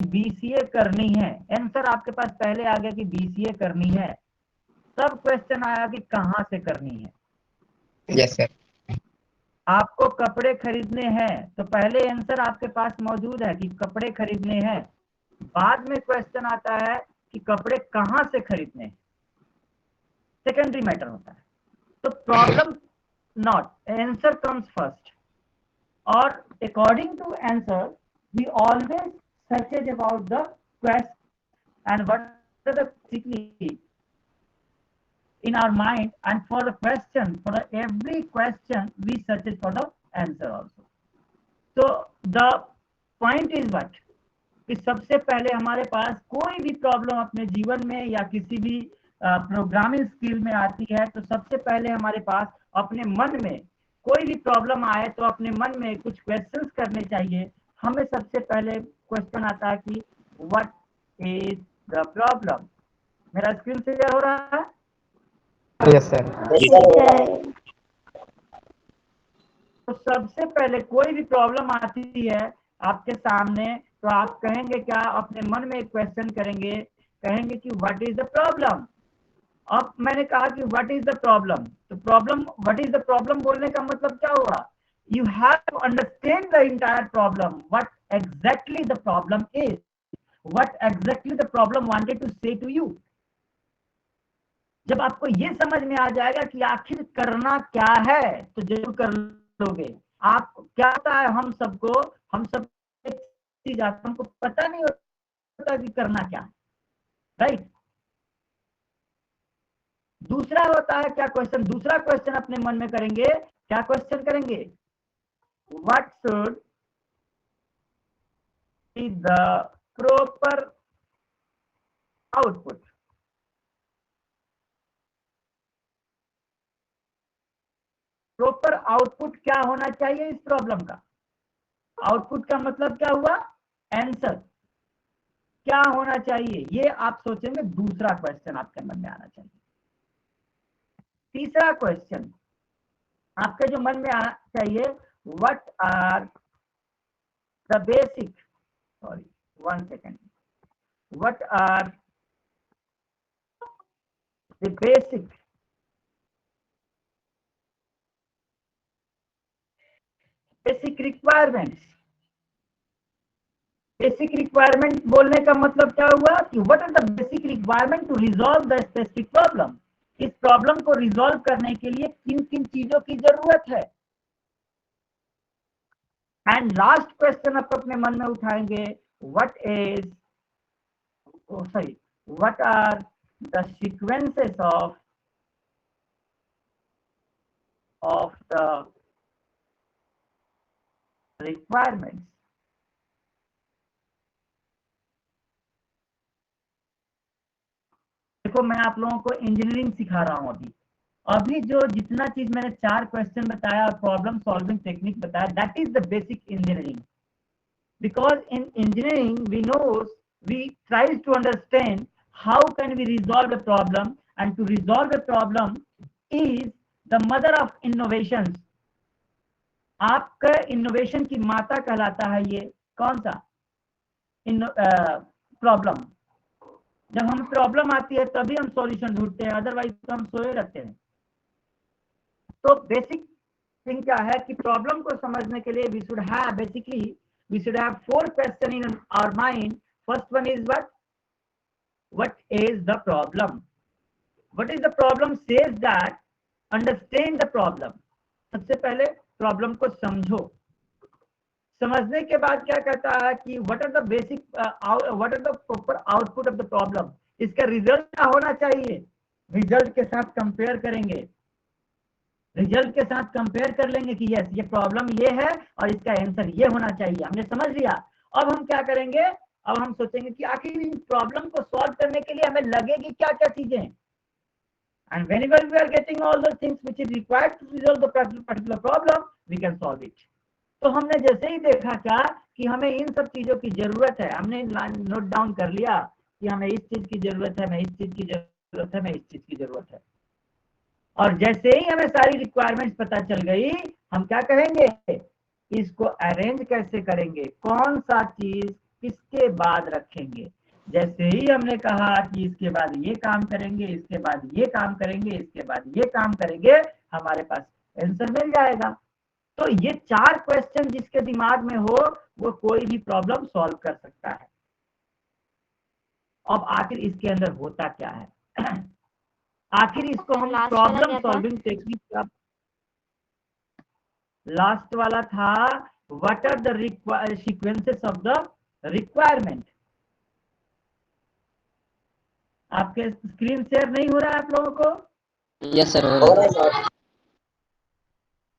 BCA करनी है, answer आपके पास पहले आ गया कि बीसीए करनी है, सब क्वेश्चन आया कि कहां से करनी है। Yes sir. आपको कपड़े खरीदने हैं तो पहले आंसर आपके पास मौजूद है कि कपड़े खरीदने हैं, बाद में क्वेश्चन आता है कि कपड़े कहां से खरीदने हैं, सेकेंडरी मैटर होता है। तो problem not, answer comes first, और according to answer we always searches about the question and what are the basically in our mind, and for the question, for every question we search for the answer also. So the point is what, कि सबसे पहले हमारे पास कोई भी problem अपने जीवन में या किसी भी प्रोग्रामिंग स्किल में आती है तो सबसे पहले हमारे पास अपने मन में कोई भी प्रॉब्लम आए तो अपने मन में कुछ क्वेश्चंस करने चाहिए। हमें सबसे पहले क्वेश्चन आता है कि व्हाट इज द प्रॉब्लम। मेरा स्क्रीन शेयर हो रहा है? Yes sir. तो सबसे पहले कोई भी प्रॉब्लम आती है आपके सामने तो आप कहेंगे क्या, अपने मन में एक क्वेश्चन करेंगे, कहेंगे कि व्हाट इज द प्रॉब्लम। अब मैंने कहा कि व्हाट इज द प्रॉब्लम, तो problem, what is the problem बोलने का मतलब क्या हुआ, you have to understand the entire problem, what exactly the problem is, what exactly the problem wanted to say to you. जब आपको ये समझ में आ जाएगा कि आखिर करना क्या है तो जरूर कर लोगे। आप क्या होता है, हम सब चीज हमको पता नहीं होता कि करना क्या है, राइट। दूसरा होता है क्या क्वेश्चन, दूसरा क्वेश्चन अपने मन में करेंगे, क्या क्वेश्चन करेंगे, what should be the proper output. Proper output क्या होना चाहिए इस प्रॉब्लम का, आउटपुट का मतलब क्या हुआ, आंसर क्या होना चाहिए, ये आप सोचेंगे। दूसरा क्वेश्चन आपके मन में आना चाहिए। तीसरा क्वेश्चन आपके जो मन में आना चाहिए, what are the basic, sorry 1 second, what are the basic requirements. Basic requirement बोलने का मतलब क्या हुआ कि what are the basic requirement to resolve the specific problem. इस प्रॉब्लम को रिजॉल्व करने के लिए किन किन चीजों की जरूरत है। एंड लास्ट क्वेश्चन आप अपने मन में उठाएंगे, what is, sorry, what are the sequences of the requirements. देखो मैं आप लोगों को इंजीनियरिंग सिखा रहा हूं अभी, अभी जो जितना चीज मैंने 4 क्वेश्चन बताया और प्रॉब्लम सॉल्विंग टेक्निक बताया, that is the basic engineering. Because in engineering we know, we try to understand how can we resolve a problem, and to resolve a problem is the mother of innovations। आपका innovation की माता कहलाता है ये कौन सा, problem. जब हम प्रॉब्लम आती है तभी हम सॉल्यूशन ढूंढते हैं, अदरवाइज तो हम सोए रहते हैं। तो बेसिक थिंग क्या है कि प्रॉब्लम को समझने के लिए we should have basically, we should have 4 questions in our mind. First one is what is the problem, what is the problem says that understand the problem। सबसे पहले प्रॉब्लम को समझो, समझने के बाद क्या कहता है कि what are the basic what are the proper output of the problem, इसका रिजल्ट क्या होना चाहिए, रिजल्ट के साथ कंपेयर करेंगे, रिजल्ट के साथ कंपेयर कर लेंगे कि यस ये प्रॉब्लम ये है और इसका आंसर ये होना चाहिए, हमने समझ लिया। अब हम क्या करेंगे, अब हम सोचेंगे कि आखिर इन प्रॉब्लम को सॉल्व करने के लिए हमें लगेगी क्या क्या चीजें, and whenever we are getting all the things which is required to resolve the particular problem we can solve it। तो हमने जैसे ही देखा क्या कि हमें इन सब चीजों की जरूरत है, हमने नोट डाउन कर लिया कि हमें इस चीज की जरूरत है, हमें इस चीज की जरूरत है, हमें इस चीज की जरूरत है, और जैसे ही हमें सारी रिक्वायरमेंट्स पता चल गई, हम क्या कहेंगे, इसको अरेंज कैसे करेंगे, कौन सा चीज किसके बाद रखेंगे। जैसे ही हमने कहा कि इसके बाद ये काम करेंगे, इसके बाद ये काम करेंगे, इसके बाद ये काम करेंगे, हमारे पास आंसर मिल जाएगा। तो ये 4 क्वेश्चन जिसके दिमाग में हो वो कोई भी प्रॉब्लम सॉल्व कर सकता है। अब आखिर इसके अंदर होता क्या है? आखिर इसको हम लास्ट वाला प्रॉब्लम क्या था? सॉल्विंग टेक्निक का, लास्ट वाला था what are the sequences of the requirement. आपके स्क्रीन शेयर नहीं हो रहा है आप लोगों को? यस सर, हो रहा है।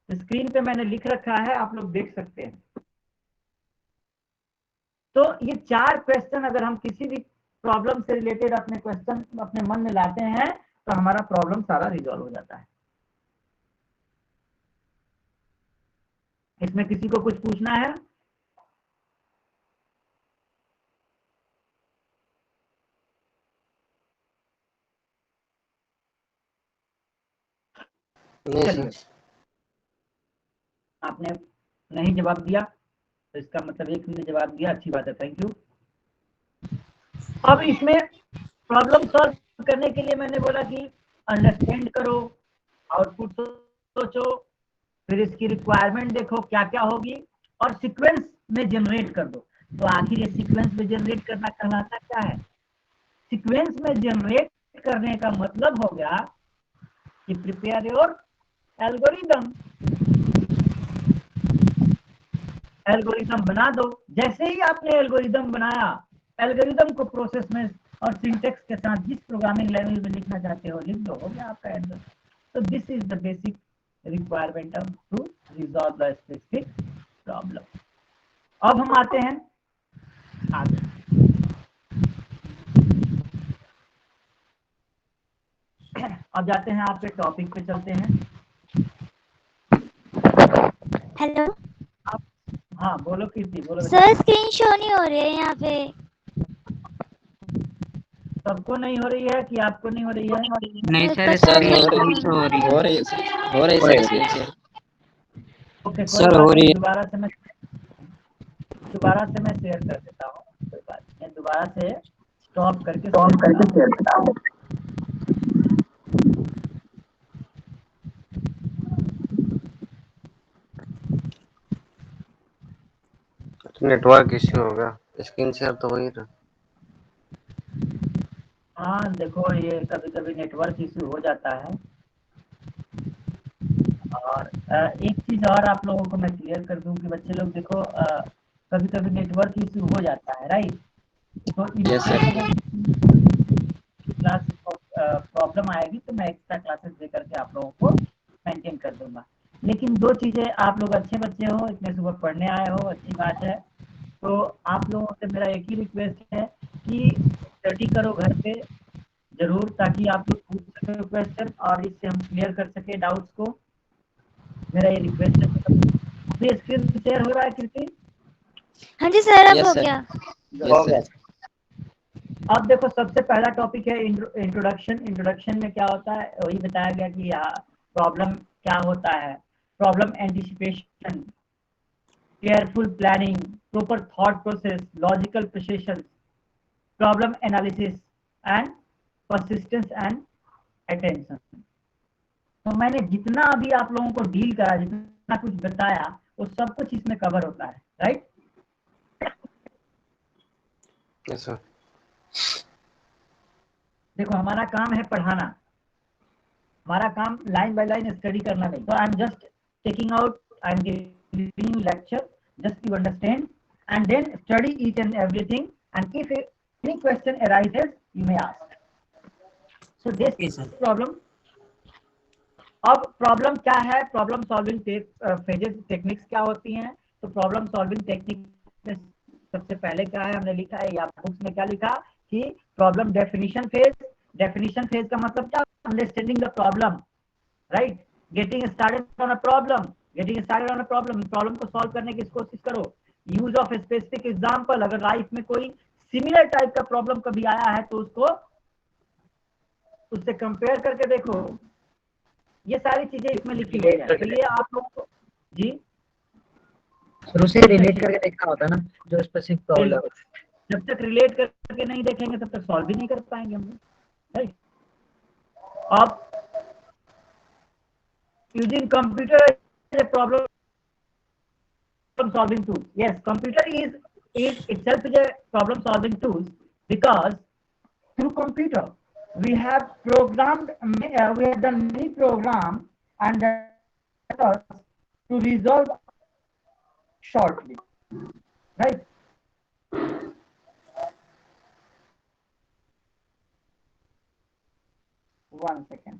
स्क्रीन पे मैंने लिख रखा है, आप लोग देख सकते हैं। तो ये 4 क्वेश्चन अगर हम किसी भी प्रॉब्लम से रिलेटेड अपने क्वेश्चन अपने मन में लाते हैं तो हमारा प्रॉब्लम सारा रिजॉल्व हो जाता है। इसमें किसी को कुछ पूछना है? चलिए, आपने नहीं जवाब दिया तो इसका मतलब एक ने जवाब दिया, अच्छी बात है, थैंक यू। अब इसमें प्रॉब्लम सॉल्व करने के लिए मैंने बोला कि अंडरस्टैंड करो, आउटपुट सोचो, फिर इसकी रिक्वायरमेंट देखो क्या क्या होगी और सीक्वेंस में जनरेट कर दो। तो आखिर ये सीक्वेंस में जनरेट करना कहलाता क्या है? सीक्वेंस में जनरेट करने का मतलब हो गया कि प्रिपेयर योर एल्गोरिदम। एल्गोरिदम बना दो। जैसे ही आपने एल्गोरिदम बनाया, एल्गोरिदम को प्रोसेस में और सिंटेक्स के साथ जिस प्रोग्रामिंग लैंग्वेज में लिखना चाहते हो लिख दो, हो गया आपका आंसर। तो this is the basic requirement to resolve the specific problem. अब हम आते हैं आगे। अब जाते हैं आपके टॉपिक पे चलते हैं। हेलो हाँ बोलो कीर्ति, बोलो। सर, स्क्रीन शो नहीं हो रही है यहाँ पे। सबको नहीं हो रही है कि आपको नहीं हो रही है? नहीं सर, पता स्क्रीन नहीं। हो रही है, हो रही है सर। ओके, कोई सर, बात हो रही नहीं, है। दोबारा से मैं शेयर कर देता हूँ, कोई बात नहीं, दोबारा से स्टॉप करके शेयर करता हूँ। नेटवर्क इश्यू होगा, स्क्रीन शेयर तो वही था। हाँ देखो, ये कभी कभी नेटवर्क इश्यू हो जाता है। और एक चीज और आप लोगों को मैं क्लियर कर दूं कि बच्चे लोग देखो, कभी कभी नेटवर्क इश्यू हो जाता है, राइट? तो यस सर। क्लास प्रॉब्लम आएगी तो मैं एक्स्ट्रा क्लासेस दे करके आप लोगों को मेंटेन कर दूंगा। लेकिन 2 चीजें, आप लोग अच्छे बच्चे हो, इतने सुबह पढ़ने आए हो, अच्छी बात है। तो आप लोगों से मेरा एक ही रिक्वेस्ट है कि स्टडी करो घर पे जरूर, ताकि आप लोग पूछ सके क्वेश्चन और इससे हम क्लियर कर सके डाउट्स को। मेरा ये रिक्वेस्ट है। स्क्रीन शेयर हो रहा है कीर्ति? हाँ जी सर, अब यस हो सर। गया। Yes sir. अब देखो, सबसे पहला टॉपिक है इंट्रोडक्शन। इंट्रोडक्शन में क्या होता है वही बताया गया कि प्रॉब्लम क्या होता है। Problem anticipation, careful planning, proper thought process, logical precision, problem analysis and persistence and attention. तो मैंने जितना अभी आप लोगों को डील करा, जितना कुछ बताया, वो सब कुछ इसमें कवर होता है, राइट? Yes sir. देखो, हमारा काम है पढ़ाना, हमारा काम लाइन बाय लाइन स्टडी करना नहीं। तो I am just taking out, I am giving you lecture just to understand and then study each and everything, and if any question arises you may ask. So this problem. अब problem क्या है, problem solving phases, techniques क्या होती हैं? तो problem solving technique में सबसे पहले क्या है, हमने लिखा है या बुक्स में क्या लिखा कि problem definition phase. Definition phase का मतलब क्या? Understanding the problem, right? Getting started on a problem, getting started on a problem, problem को सॉल्व करने की कोशिश करो। यूज ऑफ स्पेसिफिक एग्जांपल, अगर लाइफ में कोई सिमिलर टाइप का प्रॉब्लम कभी आया है तो उससे कंपेयर करके देखो। ये सारी चीजें इसमें लिखी गई है। तो ये आप लोगों को जी शुरू से रिलेट करके देखना होता है ना जो स्पेसिफिक प्रॉब्लम। जब तक रिलेट करके नहीं देखेंगे तब तक सॉल्व भी नहीं कर पाएंगे हम लोग, राइट। अब using computer as a problem solving tool. Yes, computer is itself is a problem solving tool because through computer we have programmed we have done many programs and us to resolve shortly, right? One second.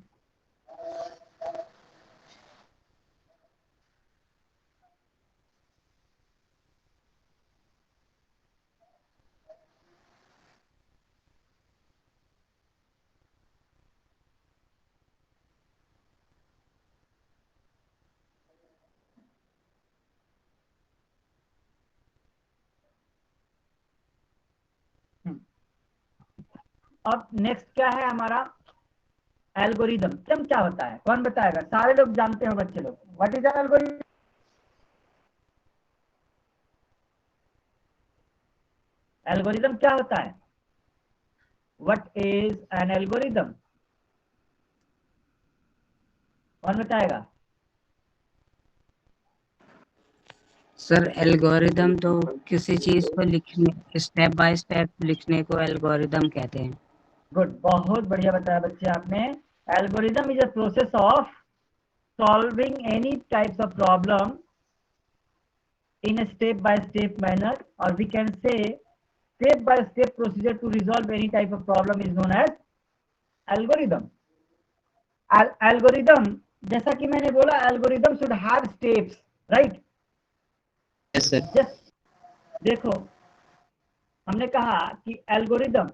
अब next क्या है हमारा algorithm. क्या होता है, कौन बताएगा? सारे लोग जानते हो बच्चे लोग, what is an algorithm? Algorithm क्या होता है? What is an algorithm? कौन बताएगा? सर एल्गोरिदम तो किसी चीज को लिखने, स्टेप बाय स्टेप लिखने को एल्गोरिदम कहते हैं। गुड, बहुत बढ़िया बताया बच्चे आपने। Algorithm is a process of solving any types of problem in a step by step manner, or we can say step by step procedure to resolve any type of problem is known as algorithm. Algorithm, जैसा कि मैंने बोला, algorithm should have steps, right? Yes sir. Just देखो, हमने कहा कि algorithm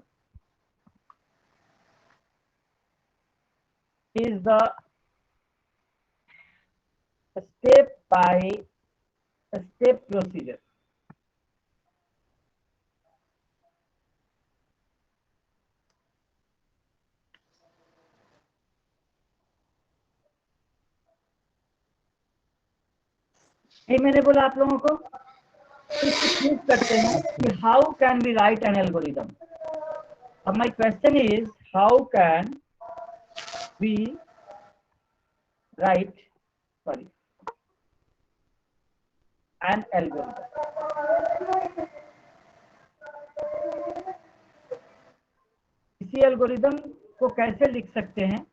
is the step by step procedure. ये मैंने बोला आप लोगों को, प्रूव करते हैं कि how can we write an algorithm. अब my question is how can we write an algorithm. इसी एल्गोरिदम को कैसे लिख सकते हैं?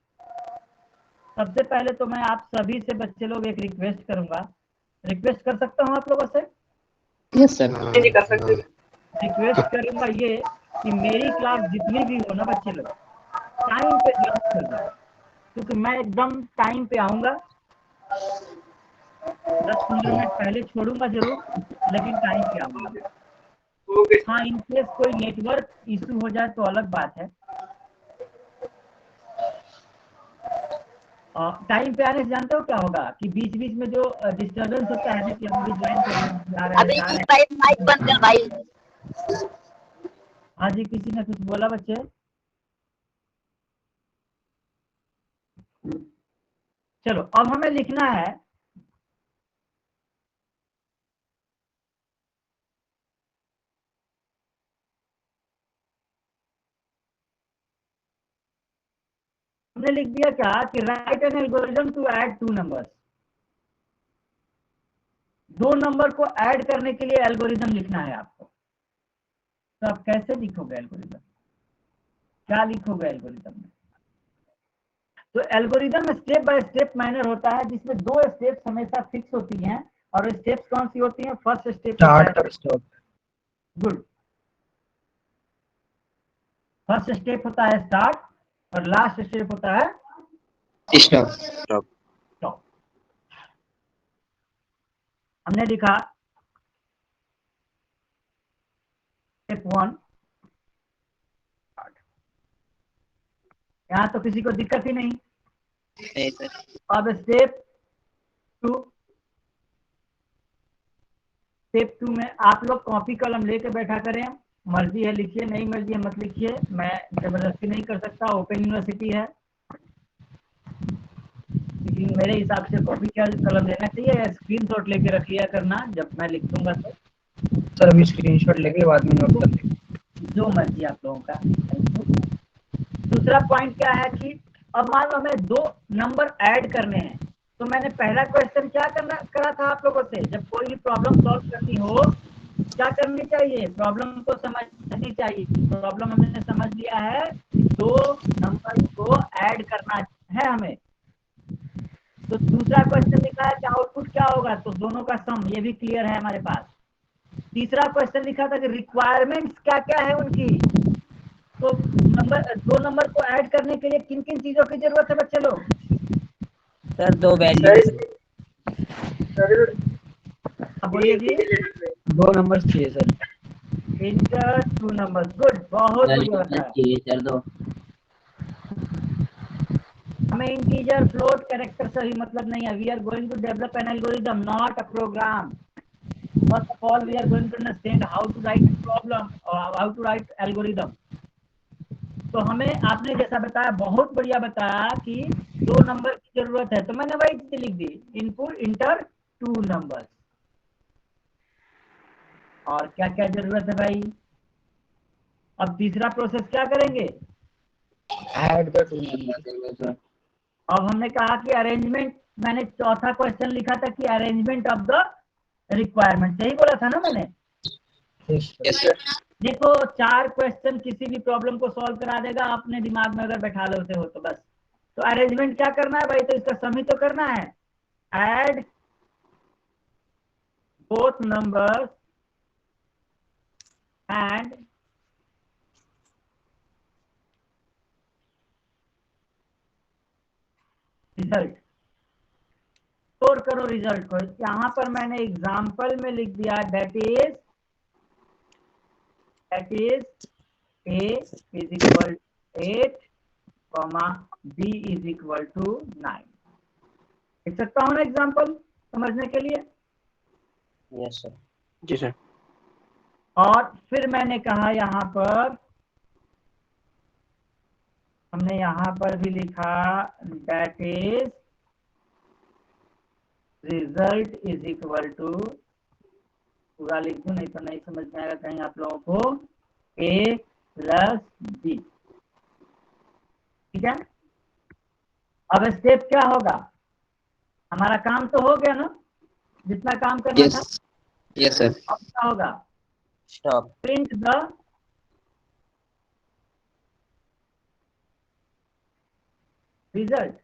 सबसे पहले तो मैं आप सभी से बच्चे लोग एक रिक्वेस्ट करूंगा। रिक्वेस्ट कर सकता हूं आप लोगों से? Yes sir. कर सकते हैं। रिक्वेस्ट करूंगा ये कि मेरी क्लास जितनी भी हो ना बच्चे लोग, टाइम पे ज्वाइन कर जाए, क्योंकि मैं एकदम टाइम पे आऊंगा। 10-15 मिनट पहले छोड़ूंगा जरूर, लेकिन टाइम पे आऊंगा। हाँ, इन केस कोई नेटवर्क इशू हो जाए तो अलग बात है। टाइम पे आने से जानते हो क्या होगा कि बीच बीच में जो डिस्टर्बेंस होता है ना कि हम भी ज्वाइन कर भाई। हाँ जी, किसी ने कुछ बोला बच्चे? चलो, अब हमें लिखना है हमने लिख दिया क्या कि write an algorithm to add 2 numbers. 2 number को ऐड करने के लिए एल्गोरिदम लिखना है आपको। तो आप कैसे लिखोगे एल्गोरिदम? क्या लिखोगे एल्गोरिदम में? तो algorithm step by step manner होता है, जिसमें 2 स्टेप्स हमेशा फिक्स होती हैं। और स्टेप्स कौन सी होती हैं? फर्स्ट स्टेप स्टार्ट और स्टॉप। गुड। फर्स्ट स्टेप होता है स्टार्ट और लास्ट स्टेप होता है स्टॉप। हमने लिखा स्टेप 1। यहाँ तो किसी को दिक्कत ही नहीं। अब स्टेप 2 में आप लोग कॉपी कलम लेके बैठा करें। मर्जी है लिखिए, नहीं मर्जी है मत लिखिए, मैं जबरदस्ती नहीं कर सकता। ओपन यूनिवर्सिटी है, लेकिन मेरे हिसाब से कॉपी क्या कलम लेना चाहिए या स्क्रीनशॉट लेके रख लिया करना जब मैं लिख दूंगा तो। सर अभी स्क्रीनशॉट लेके बाद में नोट कर लेंगे। जो मर्जी आप लोगों का। दूसरा पॉइंट क्या है कि अब मान लो हमें 2 नंबर ऐड करने हैं, तो मैंने पहला क्वेश्चन क्या करा था आप लोगों से, जब कोई भी प्रॉब्लम सॉल्व करनी हो क्या करनी चाहिए, प्रॉब्लम को समझनी चाहिए। प्रॉब्लम हमने समझ लिया है कि 2 नंबर को ऐड करना है हमें। तो दूसरा क्वेश्चन लिखा है कि आउटपुट क्या होगा, तो दोनों का सम, ये भी क्लियर है हमारे पास। तीसरा क्वेश्चन लिखा था कि रिक्वायरमेंट्स क्या क्या है उनकी, तो 2 नंबर को ऐड करने के लिए किन किन चीजों की जरूरत है बच्चे लोग। Sir 2 values. अब बोलिए जी। 2 नंबर चाहिए सर। इंटर 2 नंबर, गुड, बहुत बढ़िया बताया। चाहिए सर 2। हमें इंटीजर, फ्लोट, कैरेक्टर से भी मतलब नहीं है। We are going to develop an algorithm, not a program. First of all we are going to understand how to write problem और हाउ टू राइट एल्गोरिदम। तो हमें आपने जैसा बताया, बहुत बढ़िया बताया कि 2 नंबर की जरूरत है, तो मैंने वही चीज लिख दी, इनपुट इंटर 2 नंबर। और क्या क्या जरूरत है भाई। अब तीसरा प्रोसेस क्या करेंगे, ऐड द 2 नंबर। अब हमने कहा कि अरेंजमेंट, मैंने चौथा क्वेश्चन लिखा था कि अरेंजमेंट ऑफ द रिक्वायरमेंट, सही बोला था ना मैंने। देखो 4 क्वेश्चन किसी भी प्रॉब्लम को सॉल्व करा देगा, अपने दिमाग में अगर बैठा लेते हो तो बस। तो अरेंजमेंट क्या करना है भाई, तो इसका सम ही तो करना है। Add both numbers and result, store करो रिजल्ट को। यहां पर मैंने एग्जांपल में लिख दिया that is a is equal 8, b is equal to 9। लिख सकता हूं ना एग्जांपल समझने के लिए। Yes sir. जी सर। और फिर मैंने कहा यहां पर, हमने यहां पर भी लिखा that is result is equal to, पूरा लिख दूं नहीं तो नहीं समझ में आएगा कहीं आप लोगों को, a प्लस b। ठीक है। अब स्टेप क्या होगा, हमारा काम तो हो गया ना, जितना काम करना था। Yes sir. अब क्या होगा, स्टॉप। Print the result.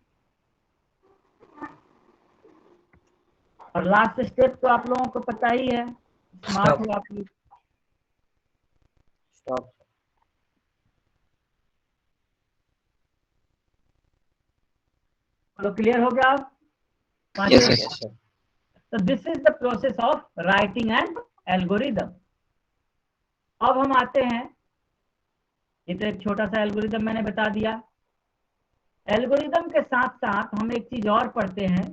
और लास्ट स्टेप तो आप लोगों को पता ही है, स्मार्ट हो आप लोग। स्टॉप। तो क्लियर हो गया आप। Yes, yes sir. सर। तो this is the process of writing and algorithm. अब हम आते हैं, ये तो एक छोटा सा एल्गोरिदम मैंने बता दिया। एल्गोरिदम के साथ साथ हम एक चीज और पढ़ते हैं,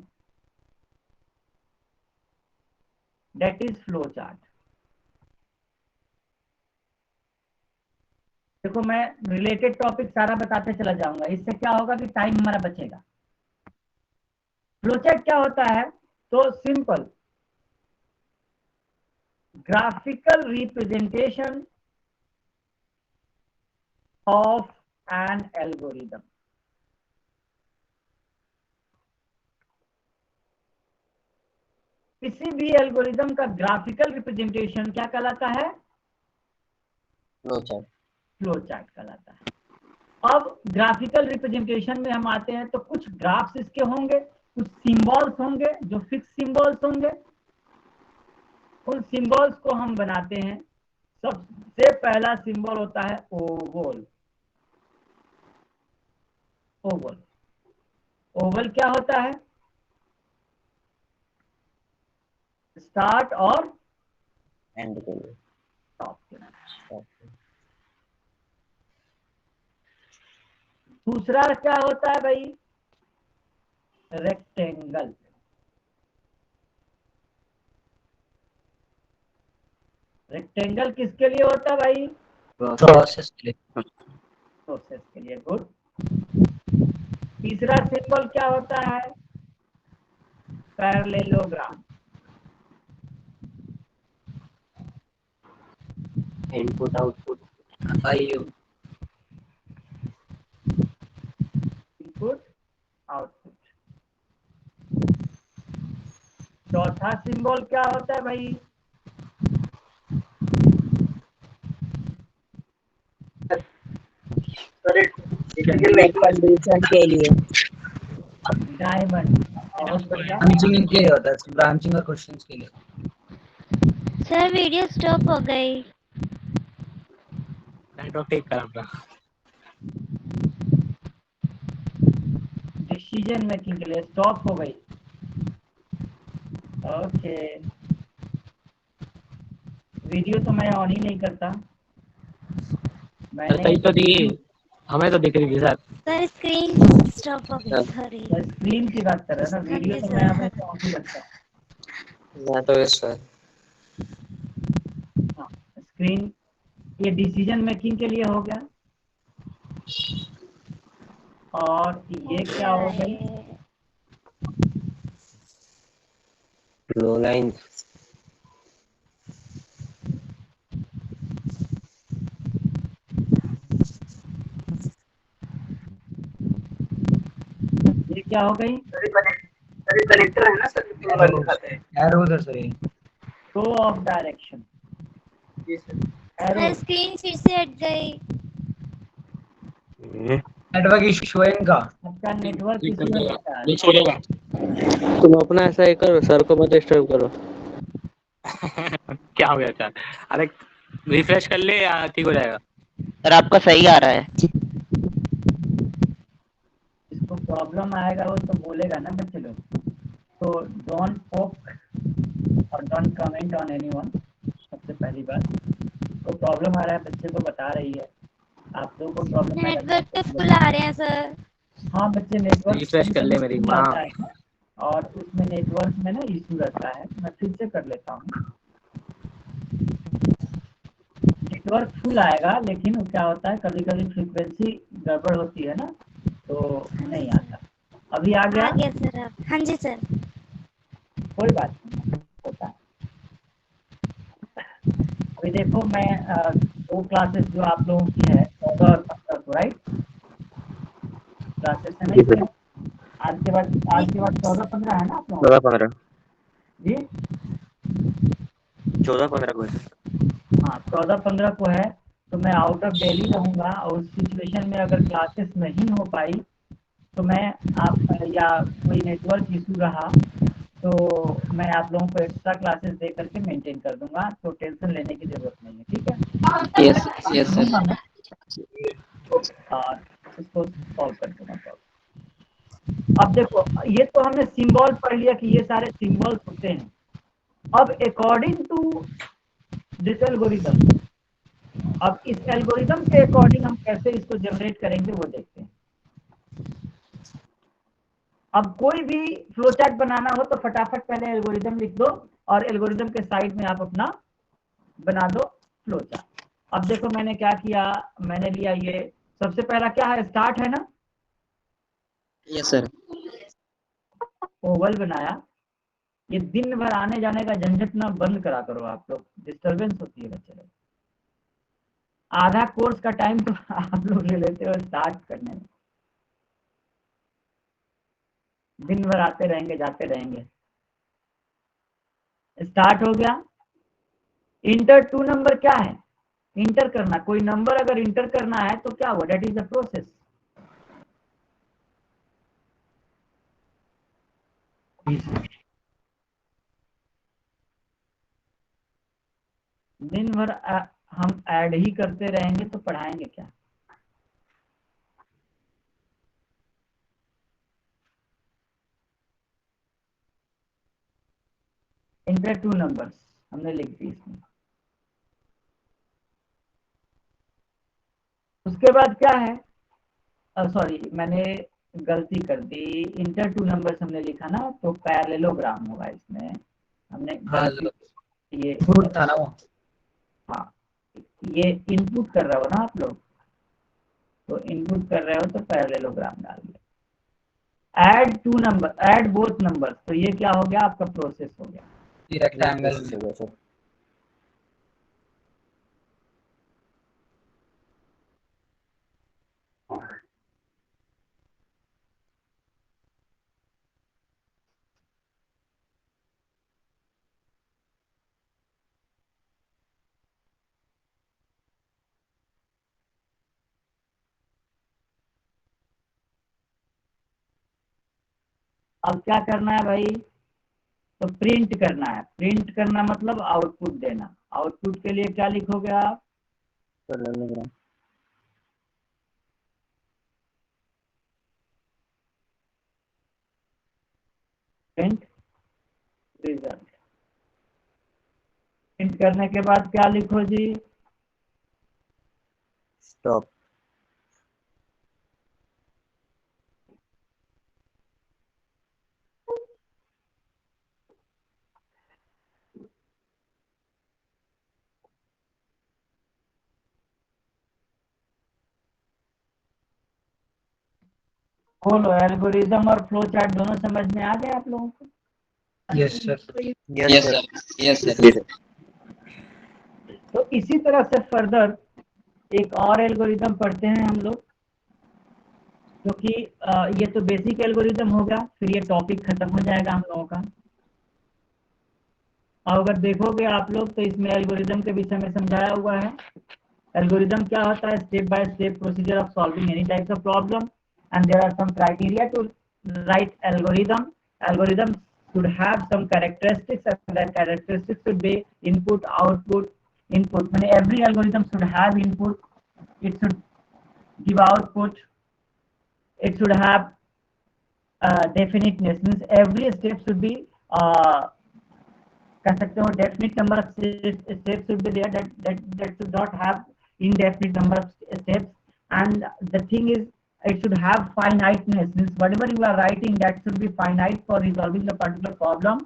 दैट इज फ्लो चार्ट। देखो मैं रिलेटेड टॉपिक सारा बताते चला जाऊंगा, इससे क्या होगा कि टाइम हमारा बचेगा। फ्लोचार्ट क्या होता है, तो simple graphical representation of N algorithm. किसी भी एल्गोरिदम का ग्राफिकल रिप्रेजेंटेशन क्या कहलाता है, फ्लो चार्ट। फ्लो चार्ट कहलाता है। अब ग्राफिकल रिप्रेजेंटेशन में हम आते हैं तो कुछ ग्राफ्स इसके होंगे, कुछ सिंबल्स होंगे जो फिक्स सिंबल्स होंगे। उन सिंबल्स को हम बनाते हैं। सबसे पहला सिंबल होता है ओवल। ओवल, ओवल क्या होता है, स्टार्ट और एंड के लिए। स्टॉप के नाम। स्टॉप। दूसरा क्या होता है भाई, रेक्टेंगल। रेक्टेंगल किसके लिए होता है भाई, प्रोसेस के लिए। प्रोसेस के लिए। गुड। तीसरा सिंबल क्या होता है, parallelogram. Input output IO input output. चौथा सिंबल क्या होता है भाई? कंडीशन के लिए डायमंड। बहुत बढ़िया। ब्रांचिंग के लिए होता है, ब्रांचिंग और क्वेश्चंस के लिए। सर वीडियो स्टॉप हो गई। नेटवर्क ठीक कर अपना। डिसीजन मेकिंग के लिए स्टॉप हो गई। ओके, वीडियो तो मैं ऑन ही नहीं करता। मैंने सही तो दी, हमें तो दिख रही थी सर। सर स्क्रीन स्टॉप हो गई, सॉरी। स्क्रीन की बात कर रहा था, हाँ वीडियो जी तो मैं सर। हमेशा ऑन ही रखता हूँ। मैं तो यस सर। हाँ, स्क्रीन ये डिसीजन मेकिंग के लिए हो गया। और ये क्या हो गई? लो लाइन। ये क्या हो गई? कनेक्टर है ना सर, एरो उधर सर ये। Show off direction. Arrow. Sir screen फिर से हट गई। नेटवर्क इशू है इनका। आपका नेटवर्क इशू है बेटा। तुम अपना ऐसा ही करो, सर को मत डिस्टर्ब करो। क्या हो गया सर? अरे रिफ्रेश कर ले या ठीक हो जाएगा। सर आपका सही आ रहा है। जिसको प्रॉब्लम आएगा वो तो बोलेगा ना बच्चे लोग। तो डोंट पोक और डोंट कमेंट ऑन एनीवन। सबसे पहली बात, तो प्रॉब्लम आ रहा है बच्चे को बता रही है। आप लोगों को प्रॉब्लम आएगा नेटवर्क तो फुल आ रहे हैं सर। हाँ बच्चे, नेटवर्क रिफ्रेश कर ले मेरी माँ। आता है और उसमें नेटवर्क में ना इशू रहता है। मैं फिर से कर लेता हूँ। नेटवर्क फुल आएगा, लेकिन क्या होता है कभी कभी फ्रीक्वेंसी गड़बड़ होती है ना, तो नहीं आता। अभी आ गया? आ गया सर अब। हाँ जी सर। कोई बात नहीं, होता है। अभी देखो मैं दो क्लासेस जो आप लोगों की है 14 और 15 को, राइट? क्लासेस है जी नहीं? सर। आज के बाद 14-15 है ना आप लोगों 14-15 जी? 14-15 को है। हाँ 14-15 को है। तो मैं आउट ऑफ दिल्ली रहूँगा और उस सिचुएशन में अगर क्लासेस नहीं हो पाई तो मैं आप या कोई नेटवर्क इशू रहा तो मैं आप लोगों को एक्स्ट्रा क्लासेस दे करके मेंटेन कर दूंगा, तो टेंशन लेने की जरूरत नहीं है, ठीक है? Yes sir. दूंगा मैं और इसको सॉल्व कर दूंगा प्रॉब्लम। अब देखो, ये तो हमने सिंबल पढ़ लिया कि ये सारे सिंबल्स होते हैं। अब अकॉर्डिंग टू दिस एल्गोरिथम, अब इस एल्गोरिथम के अकॉर्डिंग हम कैसे इसको जनरेट करेंगे वो देखते हैं। अब कोई भी फ्लो चार्ट बनाना हो तो फटाफट पहले एल्गोरिथम लिख दो और एल्गोरिथम के साइड में आप अपना बना दो फ्लो चार्ट। अब देखो मैंने क्या किया, मैंने लिया ये सबसे पहला क्या है, स्टार्ट है ना, यस सर। ओवल बनाया। ये दिन भर आने जाने का झंझट ना बंद करा करो आप लोग, डिस्टर्बेंस होती है बच्चे लोग। आधा कोर्स का टाइम तो आप लोग ले लेते हो स्टार्ट करने में, दिन भर आते रहेंगे जाते रहेंगे। स्टार्ट हो गया। इंटर टू नंबर क्या है, इंटर करना। कोई नंबर अगर इंटर करना है तो क्या हुआ, दैट इज द प्रोसेस। दिन भर हम ऐड ही करते रहेंगे तो पढ़ाएंगे क्या? इंटर टू नंबर्स हमने लिख दी इसमें। उसके बाद क्या है, सॉरी मैंने गलती कर दी, इंटर टू नंबर्स हमने लिखा ना तो पैरेललोग्राम होगा इसमें, हमने हाँ ये फ्रूट था ना वो। हाँ, ये इनपुट कर रहे हो ना आप लोग, तो इनपुट कर रहे हो तो पैरेललोग्राम डाल दो। Add two number, add both number, तो ये क्या हो गया आपका प्रोसेस हो गया। रेक्टेंगल। अब क्या करना है भाई, तो प्रिंट करना है। प्रिंट करना मतलब आउटपुट देना। आउटपुट के लिए क्या लिखोगे आप, प्रिंट रिजल्ट। प्रिंट करने के बाद क्या लिखो जी, स्टॉप। बोलो, एल्गोरिदम और फ्लो चार्ट दोनों समझ में आ गए आप लोगों को? Yes sir. Yes sir, yes sir. तो इसी तरह से फर्दर एक और एल्गोरिदम पढ़ते हैं हम लोग, क्योंकि ये तो बेसिक एल्गोरिदम होगा, फिर ये टॉपिक खत्म हो जाएगा हम लोगों का। और अगर देखोगे आप लोग तो इसमें एल्गोरिदम के विषय में समझाया हुआ है। एल्गोरिदम क्या होता है, step by step procedure of solving any types of problem and there are some criteria to write algorithm. Algorithm should have some characteristics and that characteristics should be input, output, input. I mean, every algorithm should have input, it should give output, it should have definiteness, means every step should be कह सकते हो definite number of steps should be there, that should not have indefinite number of steps. And the thing is, it should have finiteness, means whatever you are writing that should be finite for resolving the particular problem,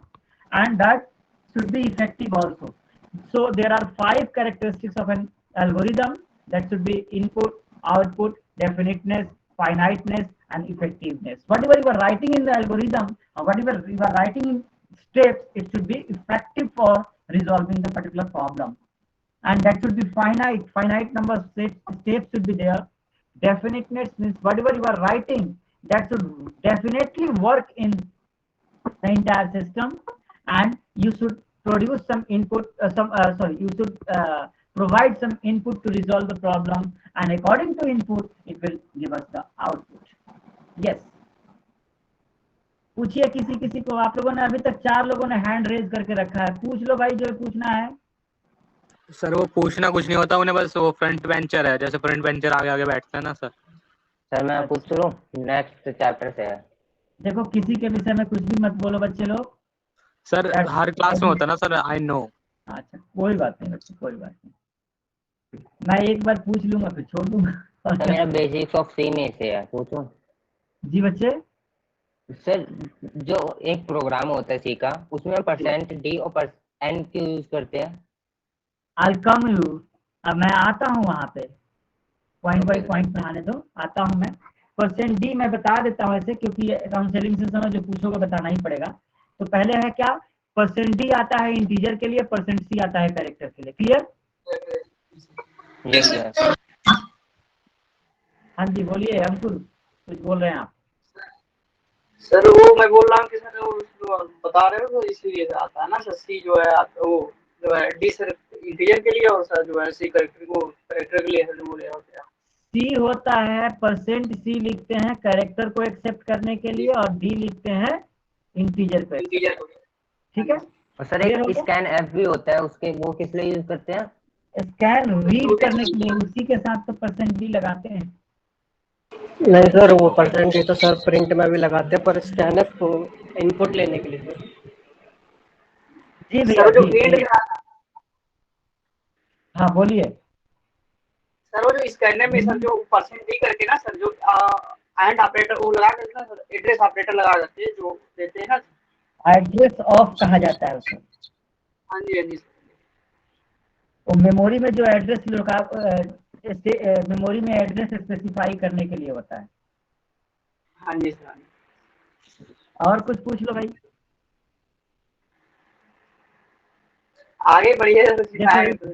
and that should be effective also. So there are 5 characteristics of an algorithm, that should be input, output, definiteness, finiteness, and effectiveness. Whatever you are writing in the algorithm, or whatever you are writing in steps, it should be effective for resolving the particular problem, and that should be finite number of steps should be there. Definiteness means whatever you are writing, that should definitely work in the entire system, and you should produce some input, you should provide some input to resolve the problem, and according to input it will give us the output. Yes, पूछिए किसी किसी को। आप लोगों ने अभी तक 4 लोगों ने हैंड रेज करके रखा है, पूछ लो भाई जो पूछना है। सर वो पूछना कुछ नहीं होता उन्हें, बस वो फ्रंट बेंचर है, जैसे फ्रंट बेंचर आगे आगे बैठता है ना सर। सर मैं पूछ लूं, नेक्स्ट चैप्टर से है। देखो किसी के विषय में कुछ भी मत बोलो बच्चे लोग। सर हर क्लास में होता है ना सर, आई नो। अच्छा कोई बात नहीं बच्चे, कोई बात नहीं, मैं एक बार पूछ लूंगा फिर छोड़ दूंगा। सर मेरा बेसिक्स ऑफ सी में से है, पूछूं? जी बच्चे। सर जो एक प्रोग्राम होता है सी का, उसमें %d और %n क्यों यूज करते हैं? I'll come you, अब मैं आता हूँ वहां पे, पॉइंट बाई पॉइंट पढ़ाने दो, आता हूँ मैं। %d मैं बता देता हूँ ऐसे, क्योंकि काउंसलिंग से समय जो पूछोगे बताना ही पड़ेगा। तो पहले है क्या, %d आता है इंटीजर के लिए, %c आता है कैरेक्टर के लिए। क्लियर? Yes sir. हाँ जी बोलिए अंकुर, कुछ बोल रहे हैं आप? सर वो मैं बोल रहा हूँ कि सर वो जो बता रहे हो तो इसीलिए आता है ना सर, सी जो है वो जो है डी सर इंटीजर के लिए, और सर जो है सी कैरेक्टर के लिए है, जो बोले होते हैं। सी होता है %c लिखते हैं कैरेक्टर को एक्सेप्ट करने के लिए, और डी लिखते हैं इंटीजर को। ठीक है? और सर एक स्कैन एफ भी होता है, उसके वो किस लिए यूज करते हैं? स्कैन रीड करने के लिए, उसी के साथ तो %d लगाते हैं। नहीं सर, वो % तो सर प्रिंट में भी लगाते हैं, पर स्कैनर को इनपुट लेने के लिए। जी भैया जी। हाँ बोलिए सर। वो जो स्कैनर में सर जो %d करके ना सर, जो एंड ऑपरेटर वो लगा देते हैं सर, एड्रेस ऑपरेटर लगा देते हैं, जो देते हैं ना, एड्रेस ऑफ कहा जाता है उसको। हाँ जी हाँ जी। तो मेमोरी में जो एड्रेस मेमोरी में एड्रेस स्पेसिफाई करने के लिए होता है। हाँ जी सर। और कुछ पूछ लो भाई। आगे बढ़िए तो जैसे सिखाएंगे।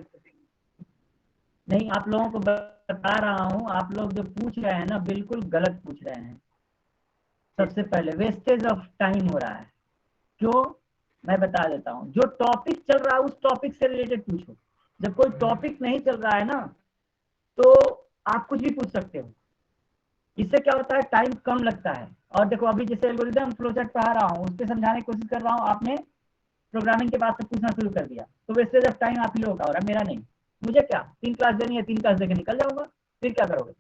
नहीं, आप लोगों को बता रहा हूँ, आप लोग जो पूछ रहे हैं ना बिल्कुल गलत पूछ रहे हैं। सबसे पहले वेस्टेज ऑफ टाइम हो रहा है। क्यों, मैं बता देता हूँ। जो टॉपिक चल रहा है उस टॉपिक से रिलेटेड पूछो। जब कोई टॉपिक नहीं चल रहा है ना तो आप कुछ भी पूछ सकते हो। इससे क्या होता है, टाइम कम लगता है। और देखो अभी जैसे एल्गोरिथम फ्लोचार्ट पढ़ा रहा हूँ, उस पर समझाने की कोशिश कर रहा हूँ, आपने प्रोग्रामिंग के बाद से पूछना शुरू कर दिया, तो वेस्टेज ऑफ टाइम आप ही लोगों का हो रहा है, मेरा नहीं। मुझे क्या 3 क्लास देनी है, 3 क्लास देके निकल जाऊंगा, फिर क्या करोगे?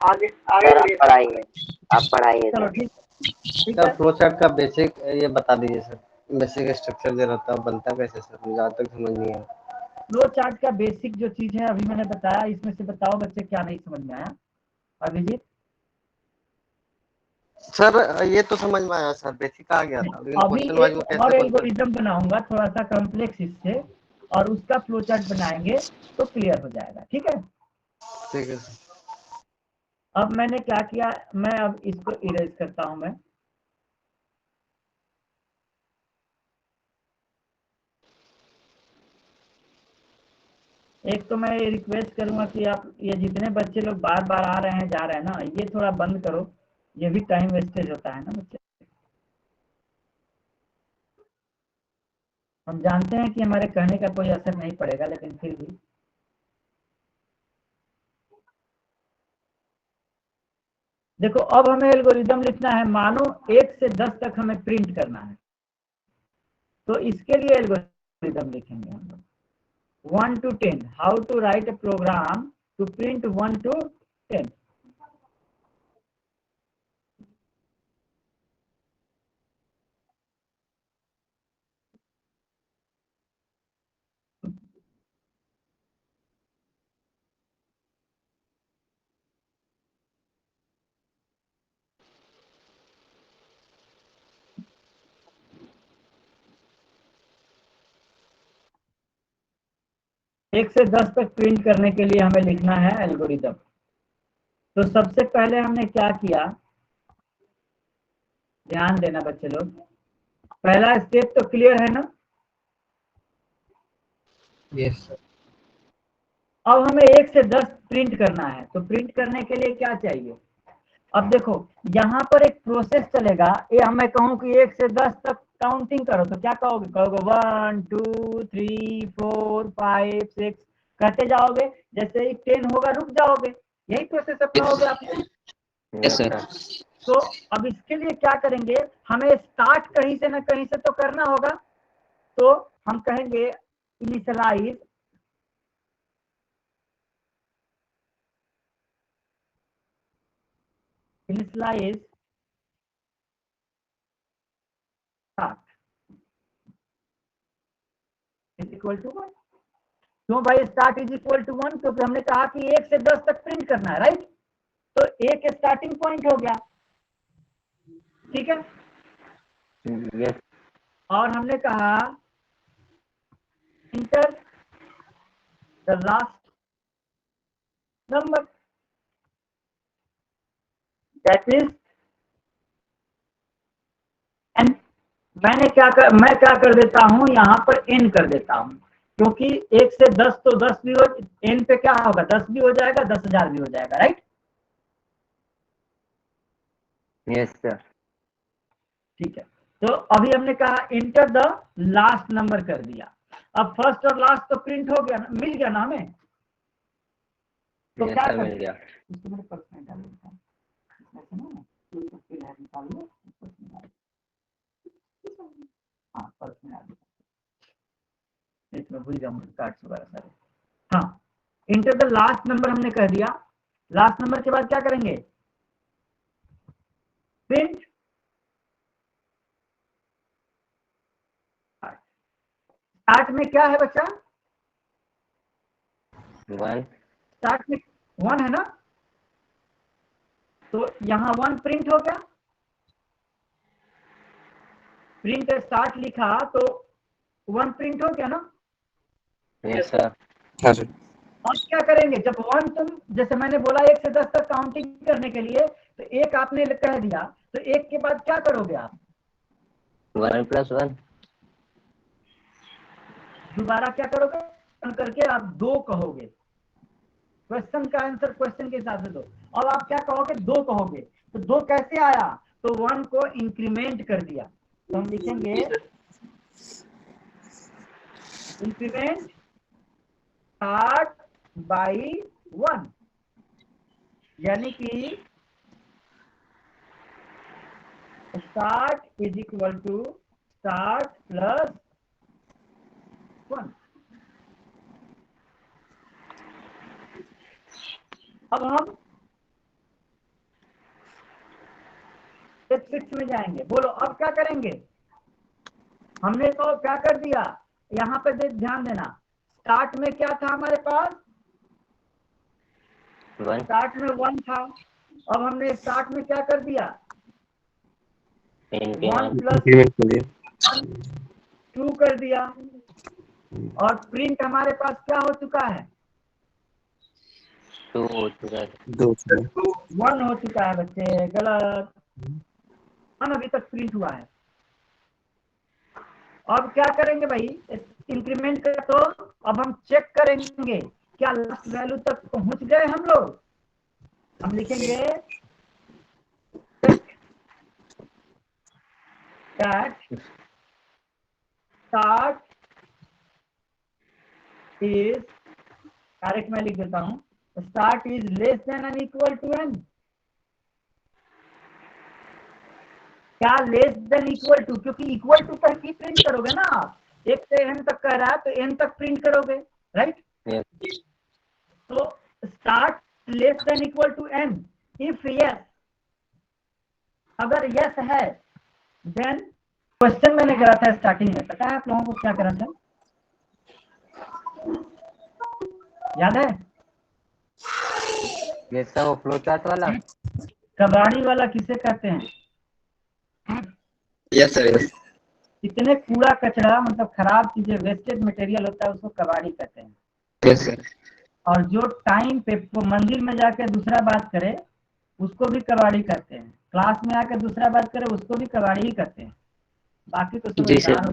आगे आगे बढ़िए। पढ़ाइए, आप पढ़ाइए चलो सर। ठीक ठीक सर है। फ्लो चार्ट का बेसिक ये बता दीजिए सर, बेसिक स्ट्रक्चर जो रहता है बनता कैसे सर, मुझे आज तक समझ नहीं आया। फ्लो चार्ट का बेसिक जो चीज है अभी मैंने बताया, इसमें से बताओ बच्चे क्या नहीं समझ में आया। अभिजीत? सर ये तो समझ में आया सर, बेसिक आ गया था, लेकिन अभी क्वेश्चन वाइज एक में और कैसे बनता है? एल्गोरिथम बनाऊंगा थोड़ा सा कॉम्प्लेक्स इससे, और उसका फ्लो चार्ट बनाएंगे तो क्लियर हो जाएगा। ठीक है। ठीक है सर। अब मैंने क्या किया, मैं अब इसको इरेज करता हूं मैं। एक तो मैं रिक्वेस्ट करूंगा कि आप ये जितने बच्चे लोग बार बार आ रहे हैं जा रहे हैं ना, ये थोड़ा बंद करो, ये भी टाइम वेस्टेज होता है ना बच्चे। हम जानते हैं कि हमारे कहने का कोई असर नहीं पड़ेगा, लेकिन फिर भी देखो अब हमें एल्गोरिथम लिखना है, मानो 1 से 10 तक हमें प्रिंट करना है, तो इसके लिए एल्गोरिथम लिखेंगे हम लोग। 1 to 10, how to write a program to print 1 to 10। एक से 10 तक प्रिंट करने के लिए हमें लिखना है एल्गोरिथम। तो सबसे पहले हमने क्या किया, ध्यान देना बच्चे लोग। पहला स्टेप तो क्लियर है ना? Yes sir. अब हमें 1 से 10 प्रिंट करना है, तो प्रिंट करने के लिए क्या चाहिए? अब देखो यहाँ पर एक प्रोसेस चलेगा, ये मैं कहूँ कि 1 से 10 तक काउंटिंग करो, तो क्या कहोगे? कहोगे 1 2 3 4 5 6 कहते जाओगे, जैसे ही 10 होगा रुक जाओगे। यही प्रोसेस अपनाओगे आप। Yes sir. तो अब इसके लिए क्या करेंगे, हमें स्टार्ट कहीं से ना कहीं से तो करना होगा। तो हम कहेंगे initialise start is equal to 1। क्यों भाई स्टार्ट इज इक्वल टू 1? क्योंकि हमने कहा कि 1 से 10 तक प्रिंट करना है, राइट? तो एक स्टार्टिंग पॉइंट हो गया, ठीक है। यस। और हमने कहा enter the last number, that is an. मैं क्या कर देता हूं, यहां पर एन कर देता हूं, क्योंकि 1 से 10 तो 10 भी हो, एन पे क्या होगा 10 भी हो जाएगा, 10,000 भी हो जाएगा, राइट? Yes sir. ठीक है। तो अभी हमने कहा इंटर द लास्ट नंबर कर दिया। अब फर्स्ट और लास्ट तो प्रिंट हो गया, मिल गया ना हमें। तो यस क्या सर, मिल करते गया। इसको मेरे पर्स में डाल देता हूं, इसको फिर है निकाल लो, पर्स में डाल दो। हाँ पर्स में डाल दो, इसमें भूल जाऊंगा कार्ड्स वगैरह सारे। हाँ, इंटर द लास्ट नंबर हमने कह दिया। लास्ट नंबर के बाद क्या करेंगे? प्रिंट स्टार्ट में क्या है बच्चा? 1। स्टार्ट में 1 है ना, तो यहां 1 प्रिंट हो गया। प्रिंट स्टार्ट लिखा तो 1 प्रिंट हो गया ना। Yes sir. हाँ सर। अब क्या करेंगे, जब 1 तुम जैसे मैंने बोला 1 से 10 तक काउंटिंग करने के लिए, तो 1 आपने कह दिया, तो 1 के बाद क्या करोगे आप? 1 + 1। दोबारा क्या करोगे? करके आप 2 कहोगे। क्वेश्चन का आंसर क्वेश्चन के हिसाब से दो। अब आप क्या कहोगे? 2 कहोगे। तो 2 कैसे आया? तो 1 को इंक्रीमेंट कर दिया। तो हम लिखेंगे इंक्रीमेंट स्टार्ट बाई 1, यानी कि start is equal to start plus 1। अब हम स्टेप 6 में जाएंगे। बोलो अब क्या करेंगे? हमने तो क्या कर दिया, यहाँ पे ध्यान देना, स्टार्ट में क्या था हमारे पास? 1। स्टार्ट में 1 था। अब हमने स्टार्ट में क्या कर दिया? 1 + 2 कर दिया। और प्रिंट हमारे पास क्या हो चुका है? 2 हो चुका है। 1 हो चुका है बच्चे, गलत। 1 अभी तक प्रिंट हुआ है। अब क्या करेंगे भाई? इंक्रीमेंट कर, तो अब हम चेक करेंगे क्या लास्ट वैल्यू तक पहुंच गए हम लोग। हम लिखेंगे check that start is, direct मैं लिख देता हूं, start is less than and equal to n। क्या लेस देन इक्वल टू? क्योंकि इक्वल टू तक ही प्रिंट करोगे ना आप। 1 से n तक कह रहा है तो n तक प्रिंट करोगे, राइट? तो start less than equal to n, if yes, अगर यस है देन क्वेश्चन मैंने करा था स्टार्टिंग में, पता है आप लोगों को क्या करा था? याद है? ये सब वो फ्लो चार्ट वाला, कबाड़ी वाला किसे कहते हैं? Yes sir. इतने कूड़ा कचरा, मतलब खराब चीजें, वेस्टेज मटेरियल होता है, उसको कबाड़ी कहते हैं। Yes sir. और जो टाइम पे मंदिर में जाकर दूसरा बात करे उसको भी कबाड़ी कहते हैं। क्लास में आकर दूसरा बात करे उसको भी कबाड़ी ही कहते हैं। बाकी तो समझदार हो।